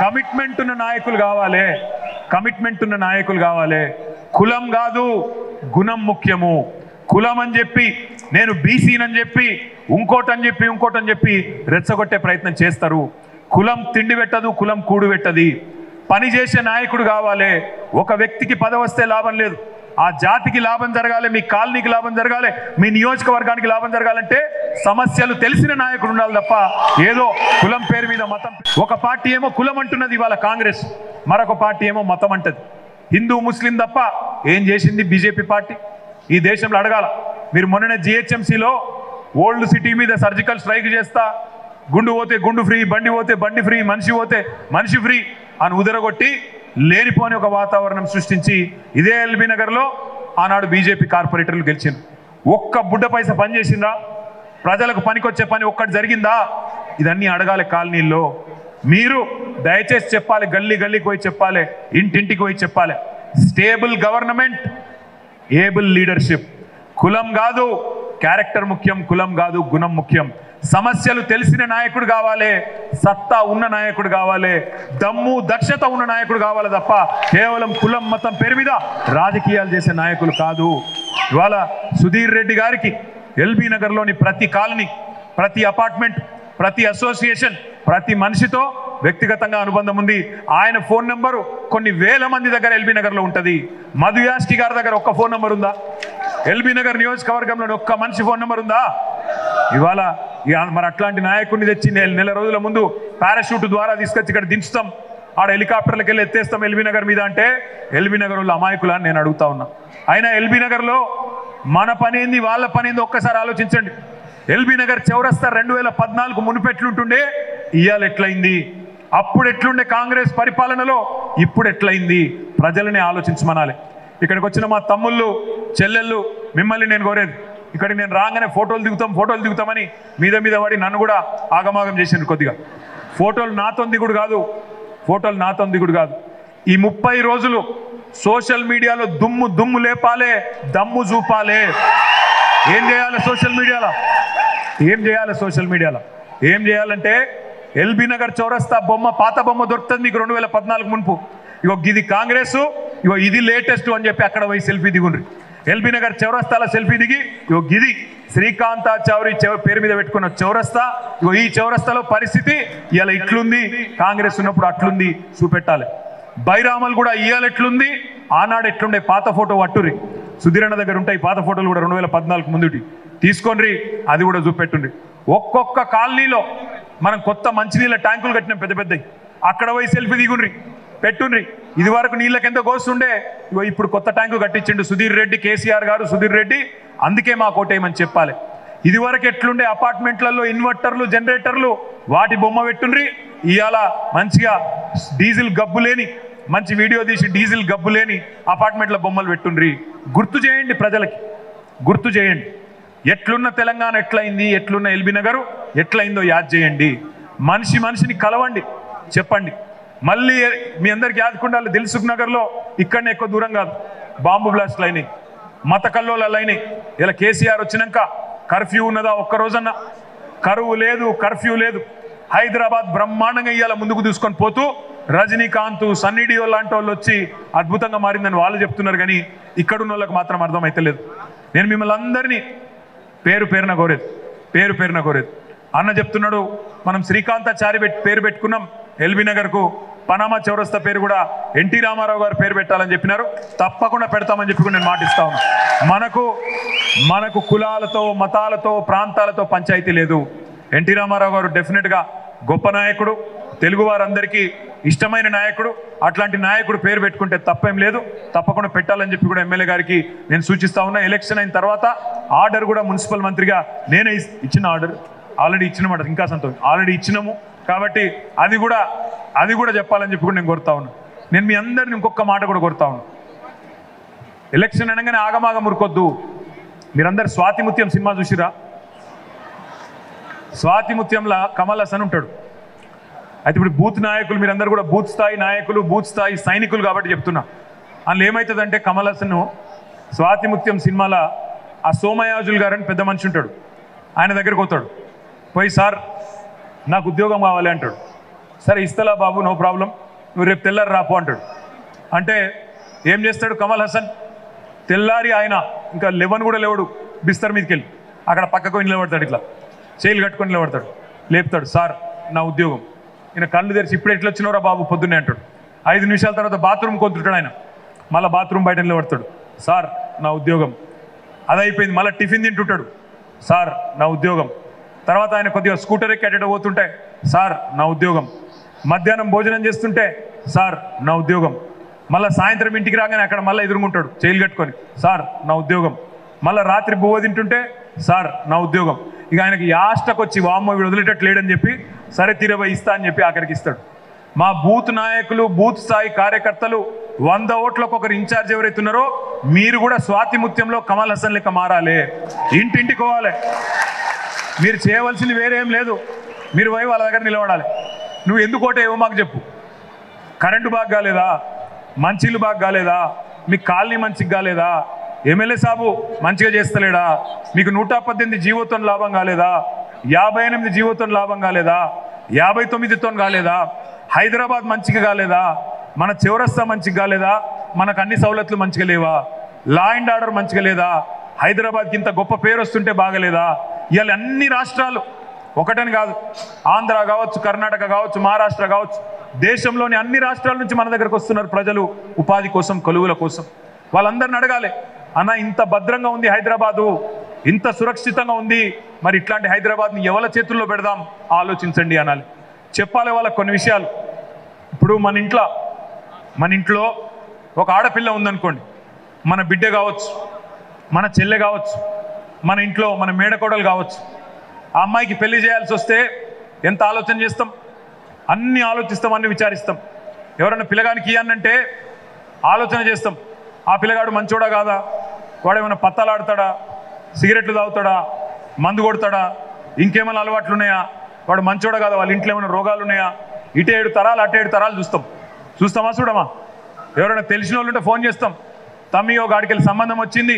కమిట్మెంట్ ఉన్న నాయకులు కావాలి. కులం కాదు, గుణం ముఖ్యము. కులం అని చెప్పి, నేను బీసీనని చెప్పి, ఇంకోటని చెప్పి రెచ్చగొట్టే ప్రయత్నం చేస్తారు. కులం తిండి పెట్టదు, కులం కూడు పెట్టది. పనిచేసే నాయకుడు కావాలి. ఒక వ్యక్తికి పదవి వస్తే లాభం లేదు, ఆ జాతికి లాభం జరగాలి, మీ కాలనీకి లాభం జరగాలి, మీ నియోజకవర్గానికి లాభం జరగాలంటే సమస్యలు తెలిసిన నాయకుడు ఉండాలి తప్ప ఏదో కులం పేరు మీద మతం. ఒక పార్టీ ఏమో కులం అంటున్నది ఇవాళ కాంగ్రెస్, మరొక పార్టీ ఏమో మతం అంటది. హిందూ ముస్లిం తప్ప ఏం చేసింది బీజేపీ పార్టీ ఈ దేశంలో? అడగాల. మీరు మొన్ననే జిహెచ్ఎంసీలో ఓల్డ్ సిటీ మీద సర్జికల్ స్ట్రైక్ చేస్తా గుండు పోతే గుండు ఫ్రీ, బండి పోతే బండి ఫ్రీ, మనిషి పోతే మనిషి ఫ్రీ అని ఉదరగొట్టి లేనిపోని ఒక వాతావరణం సృష్టించి ఇదే ఎల్బీ నగర్లో ఆనాడు బీజేపీ కార్పొరేటర్లు గెలిచింది. ఒక్క బుడ్డ పైసా పని చేసిందా? ప్రజలకు పనికొచ్చే పని ఒక్కటి జరిగిందా? ఇదన్నీ అడగాలి కాలనీల్లో. మీరు దయచేసి చెప్పాలి, గల్లీ గల్లీకి పోయి చెప్పాలి, ఇంటింటికి పోయి చెప్పాలి. Stable government, able leadership. కులం కాదు క్యారెక్టర్ ముఖ్యం, కులం కాదు గుణం ముఖ్యం. సమస్యలు తెలిసిన నాయకుడు కావాలి, సత్తా ఉన్న నాయకుడు కావాలి, దమ్ము దక్షత ఉన్న నాయకుడు కావాలి తప్ప కేవలం కులం మతం పేరు మీద రాజకీయాలు చేసే నాయకులు కాదు. ఇవాళ సుధీర్ రెడ్డి గారికి ఎల్బీ నగర్లోని ప్రతి కాలనీ, ప్రతి అపార్ట్మెంట్, ప్రతి అసోసియేషన్, ప్రతి మనిషితో వ్యక్తిగతంగా అనుబంధం ఉంది. ఆయన ఫోన్ నెంబరు కొన్ని వేల మంది దగ్గర ఎల్బీ నగర్లో ఉంటుంది. మధు యాష్కి గారి దగ్గర ఒక్క ఫోన్ నెంబర్ ఉందా? ఎల్బీ నగర్ నియోజకవర్గంలోని ఒక్క మనిషి ఫోన్ నెంబర్ ఉందా? ఇవాళ మరి అట్లాంటి నాయకుడిని తెచ్చి నెల రోజుల ముందు పారాషూట్ ద్వారా తీసుకొచ్చి ఇక్కడ దించుతాం, ఆడ హెలికాప్టర్లకు వెళ్ళి ఎత్తేస్తాం ఎల్బీ నగర్ మీద అంటే ఎల్బీ నగర్ వాళ్ళు అమాయకులు అని నేను అడుగుతా ఉన్నా. అయినా ఎల్బీ నగర్లో మన పని ఏంది, వాళ్ళ పని ఏంది ఒక్కసారి ఆలోచించండి. ఎల్బీ నగర్ చౌరస్తా 2014 మునుపెట్లుంటుండే, ఇవాళ ఎట్లయింది? అప్పుడు ఎట్లుండే కాంగ్రెస్ పరిపాలనలో, ఇప్పుడు ఎట్లయింది? ప్రజలనే ఆలోచించమనాలి. ఇక్కడికి వచ్చిన మా తమ్ముళ్ళు చెల్లెళ్ళు మిమ్మల్ని నేను కోరేది, ఇక్కడికి నేను రాగానే ఫోటోలు దిగుతామని మీద పడి నన్ను కూడా ఆగమాగం చేసిండ్రు కొద్దిగా. ఫోటోలు నాతో దిగుడు కాదు. ఈ 30 రోజులు సోషల్ మీడియాలో దుమ్ము లేపాలే, దమ్ము చూపాలే. ఏం చేయాలి సోషల్ మీడియాలో? ఏం చేయాలంటే ఎల్బీ నగర్ చౌరస్తా బొమ్మ, పాత బొమ్మ దొరుకుతుంది మీకు 2014 మునుపు. ఇగో ఇది కాంగ్రెస్, ఇగో ఇది లేటెస్ట్ అని చెప్పి అక్కడ పోయి సెల్ఫీ దిగుండ్రి. ఎల్బీ నగర్ చౌరస్తాల సెల్ఫీ దిగి ఇగో గిది శ్రీకాంతాచారి పేరు మీద పెట్టుకున్న చౌరస్తా, ఇగో ఈ చౌరస్తాలో పరిస్థితి ఇవాళ ఇట్లుంది, కాంగ్రెస్ ఉన్నప్పుడు అట్లుంది చూపెట్టాలి. బైరామల్ కూడా ఇవాళ ఎట్లుంది, ఆనాడు ఎట్లుండే పాత ఫోటో పట్టుర్రి. సుధీరన్న దగ్గర ఉంటాయి పాత ఫోటోలు కూడా 2014 ముందుటి తీసుకొని అది కూడా చూపెట్టుండ్రి. ఒక్కొక్క కాలనీలో మనం కొత్త మంచినీళ్ళ ట్యాంకులు కట్టినాం పెద్దవి, అక్కడ పోయి సెల్ఫీ దిగుండ్రి, పెట్టుండ్రి. ఇది వరకు నీళ్ళకి ఎంత కోస్తుండే, ఇప్పుడు కొత్త ట్యాంకు కట్టించిండు సుధీర్ రెడ్డి, కేసీఆర్ గారు, సుధీర్ రెడ్డి. అందుకే మా కోటేయమని చెప్పాలి. ఇది వరకు ఎట్లుండే అపార్ట్మెంట్లలో ఇన్వర్టర్లు, జనరేటర్లు, వాటి బొమ్మ పెట్టుండ్రి. ఇవాళ మంచిగా డీజిల్ గబ్బు లేని, మంచి వీడియో తీసి డీజిల్ గబ్బు లేని అపార్ట్మెంట్ల బొమ్మలు పెట్టుండ్రి. గుర్తు చేయండి, ప్రజలకి గుర్తు చేయండి. ఎట్లున్న తెలంగాణ ఎట్లయింది, ఎట్లున్న ఎల్బీ నగరు ఎట్లయిందో యాద్ చేయండి. మనిషిని కలవండి, చెప్పండి. మళ్ళీ మీ అందరికి యాదకుండాలి, దిల్సుఖ్ నగర్లో ఇక్కడనే ఎక్కువ దూరం కాదు బాంబు బ్లాస్ట్లు అయినాయి, మత కల్లోలాలు అయినాయి. ఇలా కేసీఆర్ వచ్చినాక కర్ఫ్యూ ఉన్నదా? ఒక్కరోజన్నా కరువు లేదు, కర్ఫ్యూ లేదు. హైదరాబాద్ బ్రహ్మాండంగా ఇవాళ ముందుకు తీసుకొని పోతూ రజనీకాంత్, సన్నీ డియోల్ లాంటి వాళ్ళు వచ్చి అద్భుతంగా మారిందని వాళ్ళు చెప్తున్నారు, కానీ ఇక్కడున్న వాళ్ళకి మాత్రం అర్థమైతలేదు. నేను మిమ్మల్ని అందరినీ పేరు పేరున కోరేది. అన్న చెప్తున్నాడు మనం శ్రీకాంతాచారి పేరు పెట్టుకున్నాం ఎల్బీ నగర్కు, పనామా చౌరస్తా పేరు కూడా ఎన్టీ రామారావు గారు పేరు పెట్టాలని చెప్పినారు. తప్పకుండా పెడతామని చెప్పి నేను మాటిస్తా ఉన్నా. మనకు కులాలతో, మతాలతో, ప్రాంతాలతో పంచాయతీ లేదు. ఎన్టీ రామారావు గారు డెఫినెట్గా గొప్ప నాయకుడు, తెలుగు వారందరికీ ఇష్టమైన నాయకుడు. అట్లాంటి నాయకుడు పేరు పెట్టుకుంటే తప్పేం లేదు, తప్పకుండా పెట్టాలని చెప్పి కూడా ఎమ్మెల్యే గారికి నేను సూచిస్తా ఉన్నా. ఎలక్షన్ అయిన తర్వాత ఆర్డర్ కూడా మున్సిపల్ మంత్రిగా నేనే ఇచ్చిన ఆర్డర్ ఆల్రెడీ ఇచ్చినమాట, ఇంకా సంతోషం, ఆల్రెడీ ఇచ్చినాము కాబట్టి అది కూడా చెప్పాలని చెప్పి కూడా నేను కోరుతా ఉన్నా. నేను మీ అందరిని ఇంకొక మాట కూడా కోరుతా ఉన్నా, ఎలక్షన్ అనగానే ఆగమాగం ఉరుకొద్దు. మీరందరు స్వాతిముత్యం సినిమా చూసిరా? స్వాతిముత్యంలా కమల్ హాసన్ ఉంటాడు. అయితే ఇప్పుడు బూత్ నాయకులు మీరందరూ కూడా బూత్ స్థాయి నాయకులు, బూత్ స్థాయి సైనికులు కాబట్టి చెప్తున్నా. అందులో ఏమవుతుందంటే కమల్ హాసన్ స్వాతిముత్యం సినిమాలో ఆ సోమయాజుల్ గారని పెద్ద మనిషి ఉంటాడు, ఆయన దగ్గరికి పోతాడు. పోయి సార్ నాకు ఉద్యోగం కావాలి అంటాడు. సరే ఇస్తలా బాబు, నో ప్రాబ్లం, నువ్వు రేపు తెల్లారి రాపో అంటాడు. అంటే ఏం చేస్తాడు కమల్ హాసన్? తెల్లారి ఆయన ఇంకా 11 కూడా లేవడు, బిస్తర్ మీదకి వెళ్ళి అక్కడ పక్కకు నిలబడతాడు, ఇట్లా చేయిలు కట్టుకొని నిలబడతాడు, లేపుతాడు, సార్ నా ఉద్యోగం. ఈయన కళ్ళు తెరిచి ఇప్పుడు ఎట్లా వచ్చినవరా బాబు పొద్దున్నే అంటాడు. 5 నిమిషాల తర్వాత బాత్రూమ్ కొంతుంటాడు ఆయన, మళ్ళీ బాత్రూమ్ బయట నిలబడతాడు, సార్ నా ఉద్యోగం. అది అయిపోయింది, మళ్ళీ టిఫిన్ తింటుంటాడు, సార్ నా ఉద్యోగం. తర్వాత ఆయన కొద్దిగా స్కూటర్ ఎక్కి అటు పోతుంటే, సార్ నా ఉద్యోగం. మధ్యాహ్నం భోజనం చేస్తుంటే, సార్ నా ఉద్యోగం. మళ్ళీ సాయంత్రం ఇంటికి రాగానే అక్కడ మళ్ళీ ఎదురుగుంటాడు చేయిలు కట్టుకొని, సార్ నా ఉద్యోగం. మళ్ళీ రాత్రి బువ్వ తింటుంటే, సార్ నా ఉద్యోగం. ఇక ఆయనకి యాస్టకు వచ్చి వామ్మో వీడు వదిలేటట్లేడని చెప్పి సరే తీరబోయి ఇస్తా అని చెప్పి ఆఖరికి ఇస్తాడు. మా బూత్ నాయకులు బూత్ స్థాయి కార్యకర్తలు 100 ఓట్లకు ఒకరు ఇన్ఛార్జ్ ఎవరైతున్నారో మీరు కూడా స్వాతి ముత్యంలో కమల్ హసన్ లెక్క మారాలి, ఇంటింటికి పోవాలి. మీరు చేయవలసింది వేరేం లేదు, మీరు పోయి వాళ్ళ దగ్గర నిలబడాలి. నువ్వు ఎందుకు ఓటేవో మాకు చెప్పు. కరెంటు బాగా కాలేదా, మంచిలు బాగా కాలేదా, మీకు కాలనీ మంచిగా కాలేదా, ఎమ్మెల్యే సాబు మంచిగా చేస్తలేడా, మీకు 118 జీవోతో లాభం కాలేదా, 58 జీవోతో లాభం కాలేదా, 59తో కాలేదా, హైదరాబాద్ మంచిగా కాలేదా, మన చౌరస్తా మంచిగా కాలేదా, మనకు అన్ని సౌలతులు మంచిగా లేవా, లా అండ్ ఆర్డర్ మంచిగా లేదా, హైదరాబాద్కి ఇంత గొప్ప పేరు వస్తుంటే బాగలేదా. ఇవాళ అన్ని రాష్ట్రాలు ఒకటని కాదు, ఆంధ్ర కావచ్చు, కర్ణాటక కావచ్చు, మహారాష్ట్ర కావచ్చు, దేశంలోని అన్ని రాష్ట్రాల నుంచి మన దగ్గరకు వస్తున్నారు ప్రజలు ఉపాధి కోసం, కొలువుల కోసం. వాళ్ళందరిని అడగాలి, అన్న ఇంత భద్రంగా ఉంది హైదరాబాదు, ఇంత సురక్షితంగా ఉంది, మరి ఇట్లాంటి హైదరాబాద్ని ఎవరి చేతుల్లో పెడదాం ఆలోచించండి అనాలి. చెప్పాలి వాళ్ళకి కొన్ని విషయాలు. ఇప్పుడు మన ఇంట్లో ఒక ఆడపిల్ల ఉందనుకోండి, మన బిడ్డ కావచ్చు, మన చెల్లె కావచ్చు, మన ఇంట్లో మన మేడకోడలు కావచ్చు, ఆ అమ్మాయికి పెళ్లి చేయాల్సి వస్తే ఎంత ఆలోచన చేస్తాం, అన్నీ ఆలోచిస్తాం, అన్ని విచారిస్తాం. ఎవరైనా పిల్లగానికి ఇయ్యనంటే ఆలోచన చేస్తాం, ఆ పిల్లగాడు మంచోడా కాదా, వాడు ఏమైనా పత్తాలు ఆడతాడా, సిగరెట్లు తాగుతాడా, మందు కొడతాడా, ఇంకేమైనా అలవాట్లు ఉన్నాయా, వాడు మంచోడా కాదా, వాళ్ళ ఇంట్లో ఏమైనా రోగాలు ఉన్నాయా, ఇటు 7 తరాలు అటు 7 తరాలు చూస్తామా చూడమా. ఎవరైనా తెలిసిన వాళ్ళు ఉంటే ఫోన్ చేస్తాం, తమ్మియో గాడికెళ్ళి సంబంధం వచ్చింది,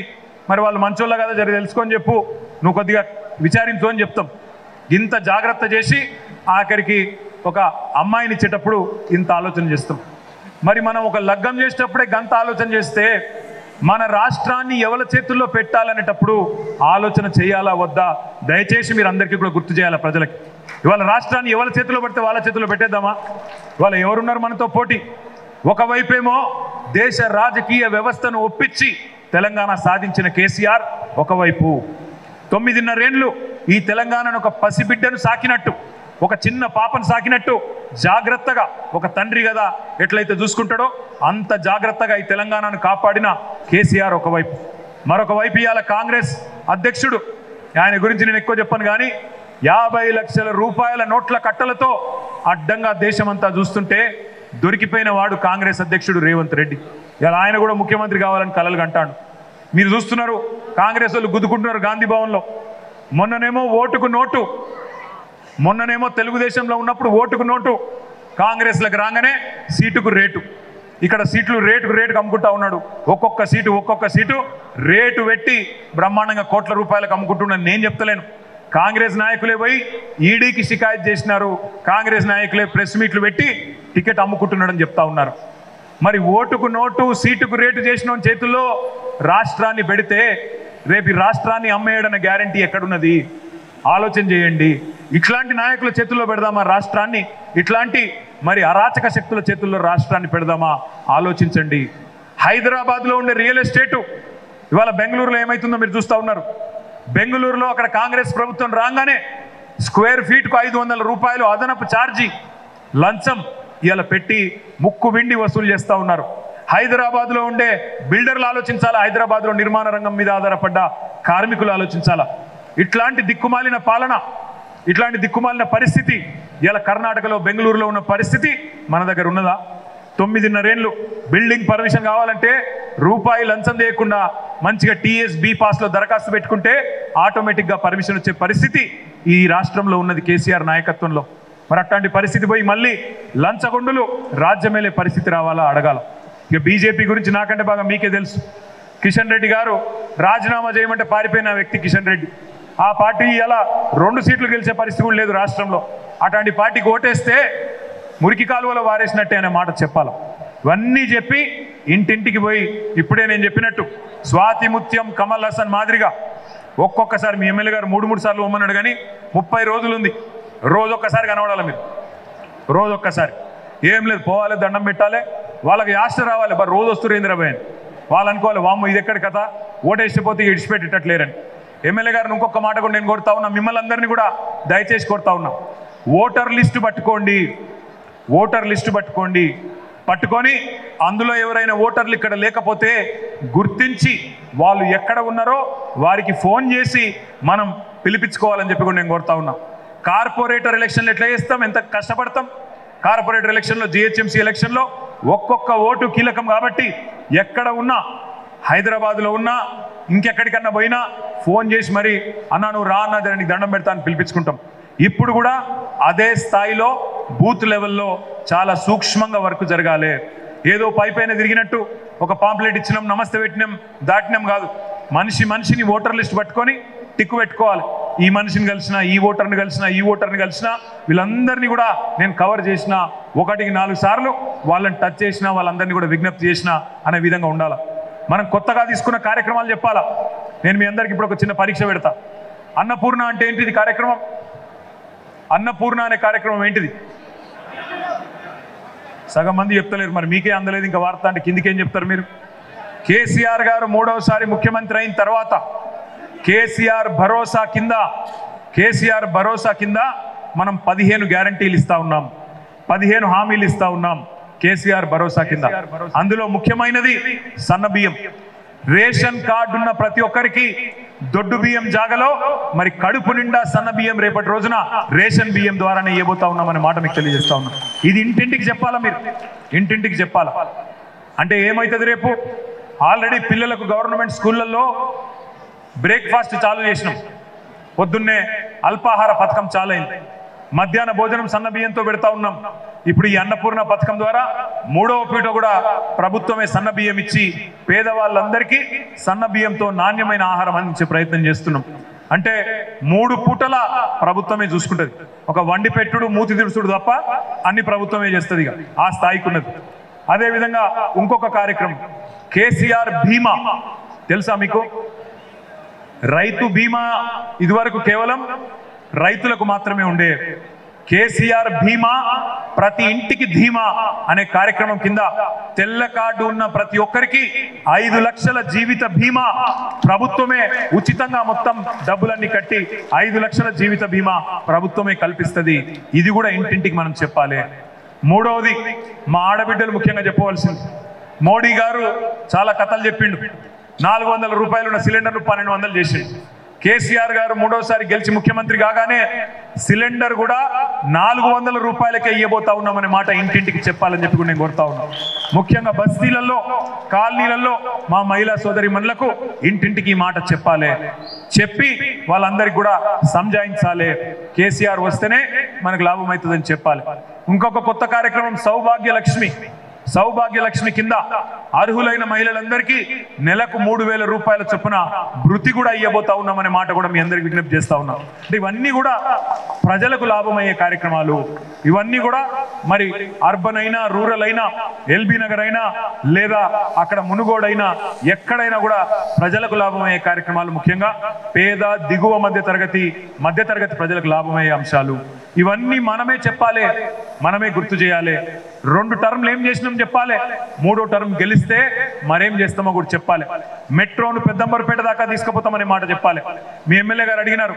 మరి వాళ్ళు మంచోళ్ళ కదా జరి తెలుసుకొని చెప్పు, నువ్వు కొద్దిగా విచారించు అని చెప్తాం. ఇంత జాగ్రత్త చేసి ఆఖరికి ఒక అమ్మాయిని ఇచ్చేటప్పుడు ఇంత ఆలోచన చేస్తాం. మరి మనం ఒక లగ్గం చేసేటప్పుడే గంత ఆలోచన చేస్తే మన రాష్ట్రాన్ని ఎవరి చేతుల్లో పెట్టాలనేటప్పుడు ఆలోచన చేయాలా వద్దా, దయచేసి మీరు అందరికీ కూడా గుర్తు చేయాలా ప్రజలకి. ఇవాళ రాష్ట్రాన్ని ఎవరి చేతిలో పెడితే వాళ్ళ చేతిలో పెట్టేద్దామా. ఇవాళ ఎవరున్నారు మనతో పోటీ. ఒకవైపేమో దేశ రాజకీయ వ్యవస్థను ఒప్పించి తెలంగాణ సాధించిన కేసీఆర్, ఒకవైపు 9.5 ఏళ్ళు ఈ తెలంగాణను ఒక పసిబిడ్డను సాకినట్టు, ఒక చిన్న పాపను సాకినట్టు జాగ్రత్తగా ఒక తండ్రి కదా ఎట్లయితే చూసుకుంటాడో అంత జాగ్రత్తగా ఈ తెలంగాణను కాపాడిన కేసీఆర్ ఒకవైపు. మరొక వైపు ఇవాళ కాంగ్రెస్ అధ్యక్షుడు, ఆయన గురించి నేను ఎక్కువ చెప్పను కానీ 50 లక్షల రూపాయల నోట్ల కట్టలతో అడ్డంగా దేశమంతా చూస్తుంటే దొరికిపోయిన వాడు కాంగ్రెస్ అధ్యక్షుడు రేవంత్ రెడ్డి. ఇలా ఆయన కూడా ముఖ్యమంత్రి కావాలని కలలు కంటాడు. మీరు చూస్తున్నారు కాంగ్రెస్ వాళ్ళు గుద్దుకుంటున్నారు గాంధీ భవన్లో. మొన్ననేమో ఓటుకు నోటు, మొన్ననేమో తెలుగుదేశంలో ఉన్నప్పుడు ఓటుకు నోటు, కాంగ్రెస్లకు రాగానే సీటుకు రేటు. ఇక్కడ సీట్లు రేటుకు అమ్ముకుంటా ఉన్నాడు. ఒక్కొక్క సీటు రేటు పెట్టి బ్రహ్మాండంగా కోట్ల రూపాయలకు అమ్ముకుంటున్నాను. నేను చెప్తలేను, కాంగ్రెస్ నాయకులే పోయి ఈడీకి షికాయత్ చేసినారు, కాంగ్రెస్ నాయకులే ప్రెస్ మీట్లు పెట్టి టికెట్ అమ్ముకుంటున్నాడని చెప్తా ఉన్నారు. మరి ఓటుకు నోటు సీటుకు రేటు చేసిన చేతుల్లో రాష్ట్రాన్ని పెడితే రేపు ఈ రాష్ట్రాన్ని అమ్మేయడన్న గ్యారంటీ ఎక్కడున్నది? ఆలోచన చేయండి. ఇట్లాంటి నాయకుల చేతుల్లో పెడదామా రాష్ట్రాన్ని? ఇట్లాంటి మరి అరాచక శక్తుల చేతుల్లో రాష్ట్రాన్ని పెడదామా? ఆలోచించండి. హైదరాబాద్లో ఉండే రియల్ ఎస్టేటు ఇవాళ బెంగళూరులో ఏమవుతుందో మీరు చూస్తూ ఉన్నారు. బెంగళూరులో అక్కడ కాంగ్రెస్ ప్రభుత్వం రాగానే స్క్వేర్ ఫీట్కు 500 రూపాయలు అదనపు ఛార్జీ లంచం ఇవాళ పెట్టి ముక్కు విండి వసూలు చేస్తూ ఉన్నారు. హైదరాబాద్లో ఉండే బిల్డర్లు ఆలోచించాలా, హైదరాబాద్లో నిర్మాణ రంగం మీద ఆధారపడ్డ కార్మికులు ఆలోచించాలా. ఇట్లాంటి దిక్కుమాలిన పాలన, ఇట్లాంటి దిక్కుమాలిన పరిస్థితి ఇలా కర్ణాటకలో బెంగళూరులో ఉన్న పరిస్థితి మన దగ్గర ఉన్నదా? 9.5 ఏళ్ళు బిల్డింగ్ పర్మిషన్ కావాలంటే రూపాయి లంచం చేయకుండా మంచిగా టీఎస్బీ పాస్లో దరఖాస్తు పెట్టుకుంటే ఆటోమేటిక్గా పర్మిషన్ వచ్చే పరిస్థితి ఈ రాష్ట్రంలో ఉన్నది కేసీఆర్ నాయకత్వంలో. మరి అట్లాంటి పరిస్థితి పోయి మళ్ళీ లంచగొండులు రాజ్యమేలే పరిస్థితి రావాలా అడగాల. ఇక బీజేపీ గురించి నాకంటే బాగా మీకే తెలుసు. కిషన్ రెడ్డి గారు రాజీనామా చేయమంటే పారిపోయిన వ్యక్తి కిషన్ రెడ్డి. ఆ పార్టీ ఇలా 2 సీట్లు గెలిచే పరిస్థితి కూడా లేదు రాష్ట్రంలో. అట్లాంటి పార్టీకి ఓటేస్తే మురికి కాలువలో వారేసినట్టే అనే మాట చెప్పాలి. ఇవన్నీ చెప్పి ఇంటింటికి పోయి ఇప్పుడే నేను చెప్పినట్టు స్వాతి ముత్యం కమల్ హసన్ మాదిరిగా ఒక్కొక్కసారి మీ ఎమ్మెల్యే గారు 3 సార్లు ఇవ్వమన్నాడు కానీ 30 రోజులు ఉంది. రోజు ఒక్కసారి కనబడాలి మీరు, రోజు ఒక్కసారి. ఏం లేదు, పోవాలి, దండం పెట్టాలి, వాళ్ళకి ఆశ రావాలి. మరి రోజు వస్తున్నారు ఇంద్రబాయ్ అని వాళ్ళు అనుకోవాలి, వామ్మ ఇది ఎక్కడి కథ, ఓటేసిపోతే ఇడిచిపెట్టేటట్లేరని. ఎమ్మెల్యే గారిని ఇంకొక మాట కూడా నేను కోరుతా ఉన్నా, మిమ్మల్ని అందరినీ కూడా దయచేసి కోరుతా ఉన్నా, ఓటర్ లిస్టు పట్టుకోండి. పట్టుకొని అందులో ఎవరైనా ఓటర్లు ఇక్కడ లేకపోతే గుర్తించి వాళ్ళు ఎక్కడ ఉన్నారో వారికి ఫోన్ చేసి మనం పిలిపించుకోవాలని చెప్పి కూడా నేను కోరుతా ఉన్నా. కార్పొరేటర్ ఎలక్షన్లు ఎట్లా చేస్తాం, ఎంత కష్టపడతాం. కార్పొరేటర్ ఎలక్షన్లో, జిహెచ్ఎంసీ ఎలక్షన్లో ఒక్కొక్క ఓటు కీలకం కాబట్టి ఎక్కడ ఉన్నా, హైదరాబాద్లో ఉన్నా, ఇంకెక్కడికన్నా పోయినా ఫోన్ చేసి మరి అన్నా నువ్వు రా అన్న దానికి దండం పెడతా అని పిలిపించుకుంటాం. ఇప్పుడు కూడా అదే స్థాయిలో బూత్ లెవెల్లో చాలా సూక్ష్మంగా వర్క్ జరగాలి. ఏదో పైపైన తిరిగినట్టు ఒక పాంప్లెట్ ఇచ్చినాం, నమస్తే పెట్టినాం, దాటినాం కాదు. మనిషిని ఓటర్ లిస్ట్ పట్టుకొని టిక్కు పెట్టుకోవాలి. ఈ మనిషిని కలిసిన, ఈ ఓటర్ని కలిసిన, ఈ ఓటర్ని కలిసిన, వీళ్ళందరినీ కూడా నేను కవర్ చేసిన, 1-4 సార్లు వాళ్ళని టచ్ చేసిన, వాళ్ళందరినీ కూడా విజ్ఞప్తి చేసిన అనే విధంగా ఉండాలి. మనం కొత్తగా తీసుకున్న కార్యక్రమాలు చెప్పాలా. నేను మీ అందరికి ఇప్పుడు ఒక చిన్న పరీక్ష పెడతా. అన్నపూర్ణ అంటే ఏంటిది కార్యక్రమం? అన్నపూర్ణ అనే కార్యక్రమం ఏంటిది? సగం మంది చెప్తలేరు. మరి మీకే అందలేదు ఇంకా వార్త అంటే కిందికేం చెప్తారు మీరు? కేసీఆర్ గారు 3వసారి ముఖ్యమంత్రి అయిన తర్వాత కేసీఆర్ భరోసా కింద మనం 15 గ్యారంటీలు ఇస్తా ఉన్నాం, 15 హామీలు ఇస్తా ఉన్నాం కేసీఆర్ భరోసా కింద. అందులో ముఖ్యమైనది సన్న బియ్యం. రేషన్ కార్డు ఉన్న ప్రతి ఒక్కరికి దొడ్డు బియ్యం జాగలో మరి కడుపు నిండా సన్న బియ్యం రేపటి రోజున రేషన్ బియ్యం ద్వారానే ఇవ్వబోతా ఉన్నామనే మాట మీకు తెలియజేస్తా ఉన్నాం. ఇది ఇంటింటికి చెప్పాలా, మీరు ఇంటింటికి చెప్పాలా. అంటే ఏమవుతుంది రేపు? ఆల్రెడీ పిల్లలకు గవర్నమెంట్ స్కూళ్ళల్లో బ్రేక్ఫాస్ట్ చాలు చేసినాం, పొద్దున్నే అల్పాహార పథకం చాలైంది, మధ్యాహ్న భోజనం సన్న బియ్యంతో పెడతా ఉన్నాం. ఇప్పుడు ఈ అన్నపూర్ణ పథకం ద్వారా 3వ పీట కూడా ప్రభుత్వమే సన్న బియ్యం ఇచ్చి పేదవాళ్ళందరికీ సన్న బియ్యంతో నాణ్యమైన ఆహారం అందించే ప్రయత్నం చేస్తున్నాం. అంటే 3 పూటల ప్రభుత్వమే చూసుకుంటుంది. ఒక వండి పెట్టుడు, మూతి దిడుచుడు తప్ప అన్ని ప్రభుత్వమే చేస్తుంది. ఇక ఆ స్థాయికి ఉన్నది. అదేవిధంగా ఇంకొక కార్యక్రమం కేసీఆర్ బీమా తెలుసా మీకు? రైతు బీమా ఇదివరకు కేవలం రైతులకు మాత్రమే ఉండే. కేసీఆర్ బీమా ప్రతి ఇంటికి ధీమా అనే కార్యక్రమం కింద తెల్ల కార్డు ఉన్న ప్రతి ఒక్కరికి 5 లక్షల జీవిత బీమా ప్రభుత్వమే ఉచితంగా మొత్తం డబ్బులన్నీ కట్టి 5 లక్షల జీవిత బీమా ప్రభుత్వమే కల్పిస్తుంది. ఇది కూడా ఇంటింటికి మనం చెప్పాలి. 3వది మా ఆడబిడ్డలు ముఖ్యంగా చెప్పవలసింది. మోడీ గారు చాలా కథలు చెప్పిండు. 400 రూపాయలు ఉన్న సిలిండర్ను 1200 చేసిండు. కేసీఆర్ గారు 3వసారి గెలిచి ముఖ్యమంత్రి కాగానే సిలిండర్ కూడా 400 రూపాయలకే ఇవ్వబోతా ఉన్నామనే మాట ఇంటింటికి చెప్పాలని చెప్పి నేను కోరుతా ఉన్నాను. ముఖ్యంగా బస్తీలలో, కాలనీలలో మా మహిళా సోదరిమణులకు ఇంటింటికి ఈ మాట చెప్పాలి. చెప్పి వాళ్ళందరికీ కూడా సంజాయించాలి. కేసీఆర్ వస్తేనే మనకు లాభం అవుతుందని చెప్పాలి. ఇంకొక కొత్త కార్యక్రమం సౌభాగ్యలక్ష్మి కింద అర్హులైన మహిళలందరికీ నెలకు 3000 రూపాయల చొప్పున వృత్తి కూడా ఇవ్వబోతా ఉన్నామనే మాట కూడా మీ అందరికి విజ్ఞప్తి చేస్తా ఉన్నాం. అంటే ఇవన్నీ కూడా ప్రజలకు లాభమయ్యే కార్యక్రమాలు. ఇవన్నీ కూడా మరి అర్బన్ అయినా, రూరల్ అయినా, ఎల్బీ నగర్ అయినా, లేదా అక్కడ మునుగోడైనా, ఎక్కడైనా కూడా ప్రజలకు లాభమయ్యే కార్యక్రమాలు. ముఖ్యంగా పేద, దిగువ మధ్యతరగతి ప్రజలకు లాభమయ్యే అంశాలు. ఇవన్నీ మనమే చెప్పాలి, మనమే గుర్తు చేయాలి. 2 టర్మ్లు ఏం చేసినాం చెప్పాలి, 3వ టర్మ్ గెలిస్తే మరేం చేస్తామో కూడా చెప్పాలి. మెట్రోను పెద్దంబర్పేట దాకా తీసుకుపోతామనే మాట చెప్పాలి. మీ ఎమ్మెల్యే గారు అడిగినారు,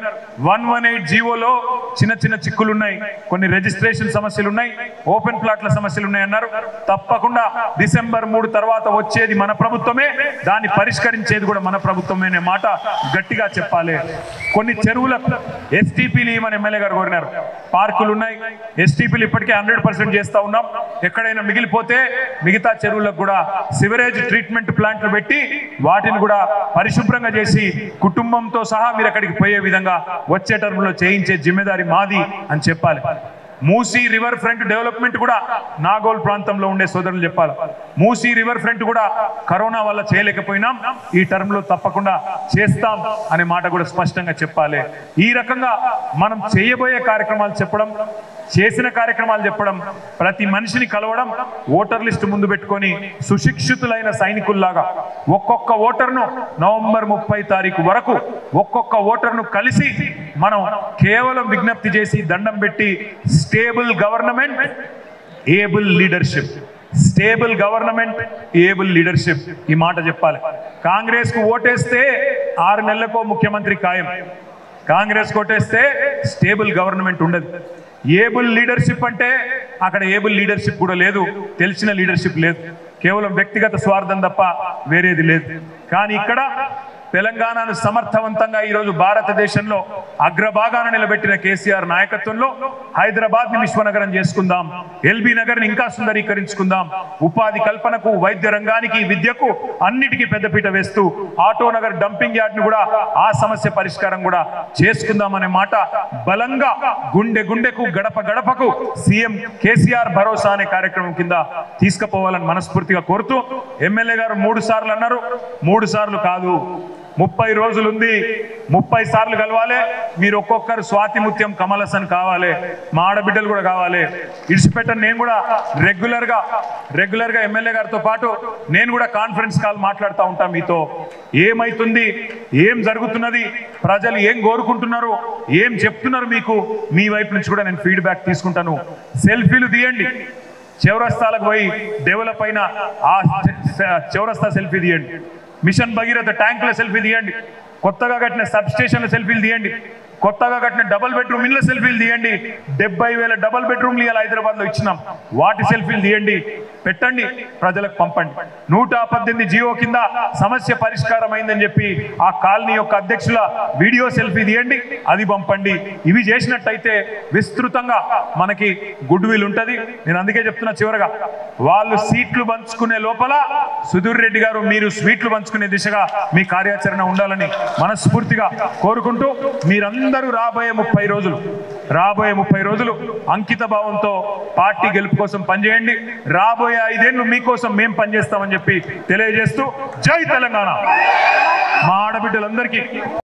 118 జీవోలో చిన్న చిక్కులు ఉన్నాయి, కొన్ని రిజిస్ట్రేషన్ సమస్యలు ఉన్నాయి, ఓపెన్ ప్లాట్ల సమస్యలు ఉన్నాయి అన్నారు. తప్పకుండా డిసెంబర్ 3 తర్వాత వచ్చేది మన ప్రభుత్వమే, దాన్ని పరిష్కరించేది కూడా మన ప్రభుత్వమే అనే మాట గట్టిగా చెప్పాలి. కొన్ని చెరువులకు ఎస్టీపీలు మన ఎమ్మెల్యే గారు కోరినారు. పార్కులు ఉన్నాయి, ఎస్టీపీలు ఇప్పటికే 100% చేస్తా ఉన్నాం. ఎక్కడైనా మిగిలిపోతే మిగతా చెరువులకు కూడా సివరేజ్ ట్రీట్మెంట్ ప్లాంట్లు పెట్టి వాటిని కూడా పరిశుభ్రంగా చేసి కుటుంబంతో సహా మీరు అక్కడికి పోయే విధంగా వచ్చే టర్మ్లో చేయించే జిమ్మెదారి మాది అని చెప్పాలి. మూసీ రివర్ ఫ్రంట్ డెవలప్మెంట్ కూడా నాగోల్ ప్రాంతంలో ఉండే సోదరులు చెప్పాలి. మూసీ రివర్ ఫ్రంట్ కూడా కరోనా వల్ల చేయలేకపోయినాం, ఈ టర్మ్ లో తప్పకుండా చేస్తాం అనే మాట కూడా స్పష్టంగా చెప్పాలి. ఈ రకంగా మనం చేయబోయే కార్యక్రమాలు చెప్పడం, చేసిన కార్యక్రమాలు చెప్పడం, ప్రతి మనిషిని కలవడం, ఓటర్ లిస్ట్ ముందు పెట్టుకొని సుశిక్షితులైన సైనికుల్లాగా ఒక్కొక్క ఓటర్ను నవంబర్ 30 తారీఖు వరకు ఒక్కొక్క ఓటర్ను కలిసి మనం కేవలం విజ్ఞప్తి చేసి దండం పెట్టి stable government, able leadership, stable government, able leadership ఈ మాట చెప్పాలి. కాంగ్రెస్ కు ఓటేస్తే 6 నెలలకో ముఖ్యమంత్రి ఖాయం, కాంగ్రెస్ ఓటేస్తే స్టేబుల్ గవర్నమెంట్ ఉండదు. ఏబుల్ లీడర్షిప్ అంటే అక్కడ ఏబుల్ లీడర్షిప్ కూడా లేదు, తెలిసిన లీడర్షిప్ లేదు, కేవలం వ్యక్తిగత స్వార్థం తప్ప వేరేది లేదు. కానీ ఇక్కడ తెలంగాణను సమర్థవంతంగా ఈరోజు భారతదేశంలో అగ్రభాగాన నిలబెట్టిన కేసీఆర్ నాయకత్వంలో హైదరాబాద్ని విశ్వనగరం చేసుకుందాం, ఎల్బీ నగర్ని ఇంకా సుందరీకరించుకుందాం, ఉపాధి కల్పనకు, వైద్య రంగానికి, విద్యకు అన్నిటికీ పెద్దపీట వేస్తూ ఆటో నగర్ డంపింగ్ యార్డ్ని కూడా ఆ సమస్య పరిష్కారం కూడా చేసుకుందాం అనే మాట బలంగా గుండె గుండెకు, గడప గడపకు సీఎం కేసీఆర్ భరోసా అనే కార్యక్రమం కింద తీసుకుపోవాలని మనస్ఫూర్తిగా కోరుతూ, ఎమ్మెల్యే గారు 3 సార్లు అన్నారు, 3 సార్లు కాదు 30 రోజులు ఉంది, 30 సార్లు కలవాలి. మీరు ఒక్కొక్కరు స్వాతి ముత్యం కమల్ హసన్ కావాలి, మా ఆడబిడ్డలు కూడా కావాలి. ఇడిచిపెట్టని నేను కూడా రెగ్యులర్గా ఎమ్మెల్యే గారితో పాటు నేను కూడా కాన్ఫరెన్స్ కాల్ మాట్లాడుతూ ఉంటాం. మీతో ఏమైతుంది, ఏం జరుగుతున్నది, ప్రజలు ఏం కోరుకుంటున్నారు, ఏం చెప్తున్నారు, మీకు మీ వైపు నుంచి కూడా నేను ఫీడ్బ్యాక్ తీసుకుంటాను. సెల్ఫీలు తీయండి, చౌరస్తాలకు పోయి డెవలప్ అయిన ఆ చౌరస్తా సెల్ఫీ తీయండి, మిషన్ భగీరథ ట్యాంకుల సెల్ఫీ తీయండి, కొత్తగా కట్టిన సబ్ స్టేషన్ల సెల్ఫీలు తీయండి, కొత్తగా కట్టిన డబుల్ బెడ్రూమ్ ఇళ్ళ సెల్ఫీలు తీయండి. 70,000 డబుల్ బెడ్రూమ్లు ఇలా హైదరాబాద్లో ఇచ్చినాం, వాటి సెల్ఫీలు తీయండి, పెట్టండి, ప్రజలకు పంపండి. 118 జీవో కింద సమస్య పరిష్కారం అయిందని చెప్పి ఆ కాలనీ యొక్క అధ్యక్షుల వీడియో సెల్ఫీ తీయండి, అది పంపండి. ఇవి చేసినట్టయితే విస్తృతంగా మనకి గుడ్ విల్ ఉంటుంది. నేను అందుకే చెప్తున్నా, చివరగా వాళ్ళు సీట్లు పంచుకునే లోపల సుధీర్ రెడ్డి గారు మీరు స్వీట్లు పంచుకునే దిశగా మీ కార్యాచరణ ఉండాలని మనస్ఫూర్తిగా కోరుకుంటూ, మీరందరూ రాబోయే 30 రోజులు అంకిత భావంతో పార్టీ గెలుపు కోసం పనిచేయండి. రాబోయే 5 ఏళ్ళు మీకోసం మేము పనిచేస్తామని చెప్పి తెలియజేస్తూ, జై తెలంగాణ. మా ఆడబిడ్డలందరికీ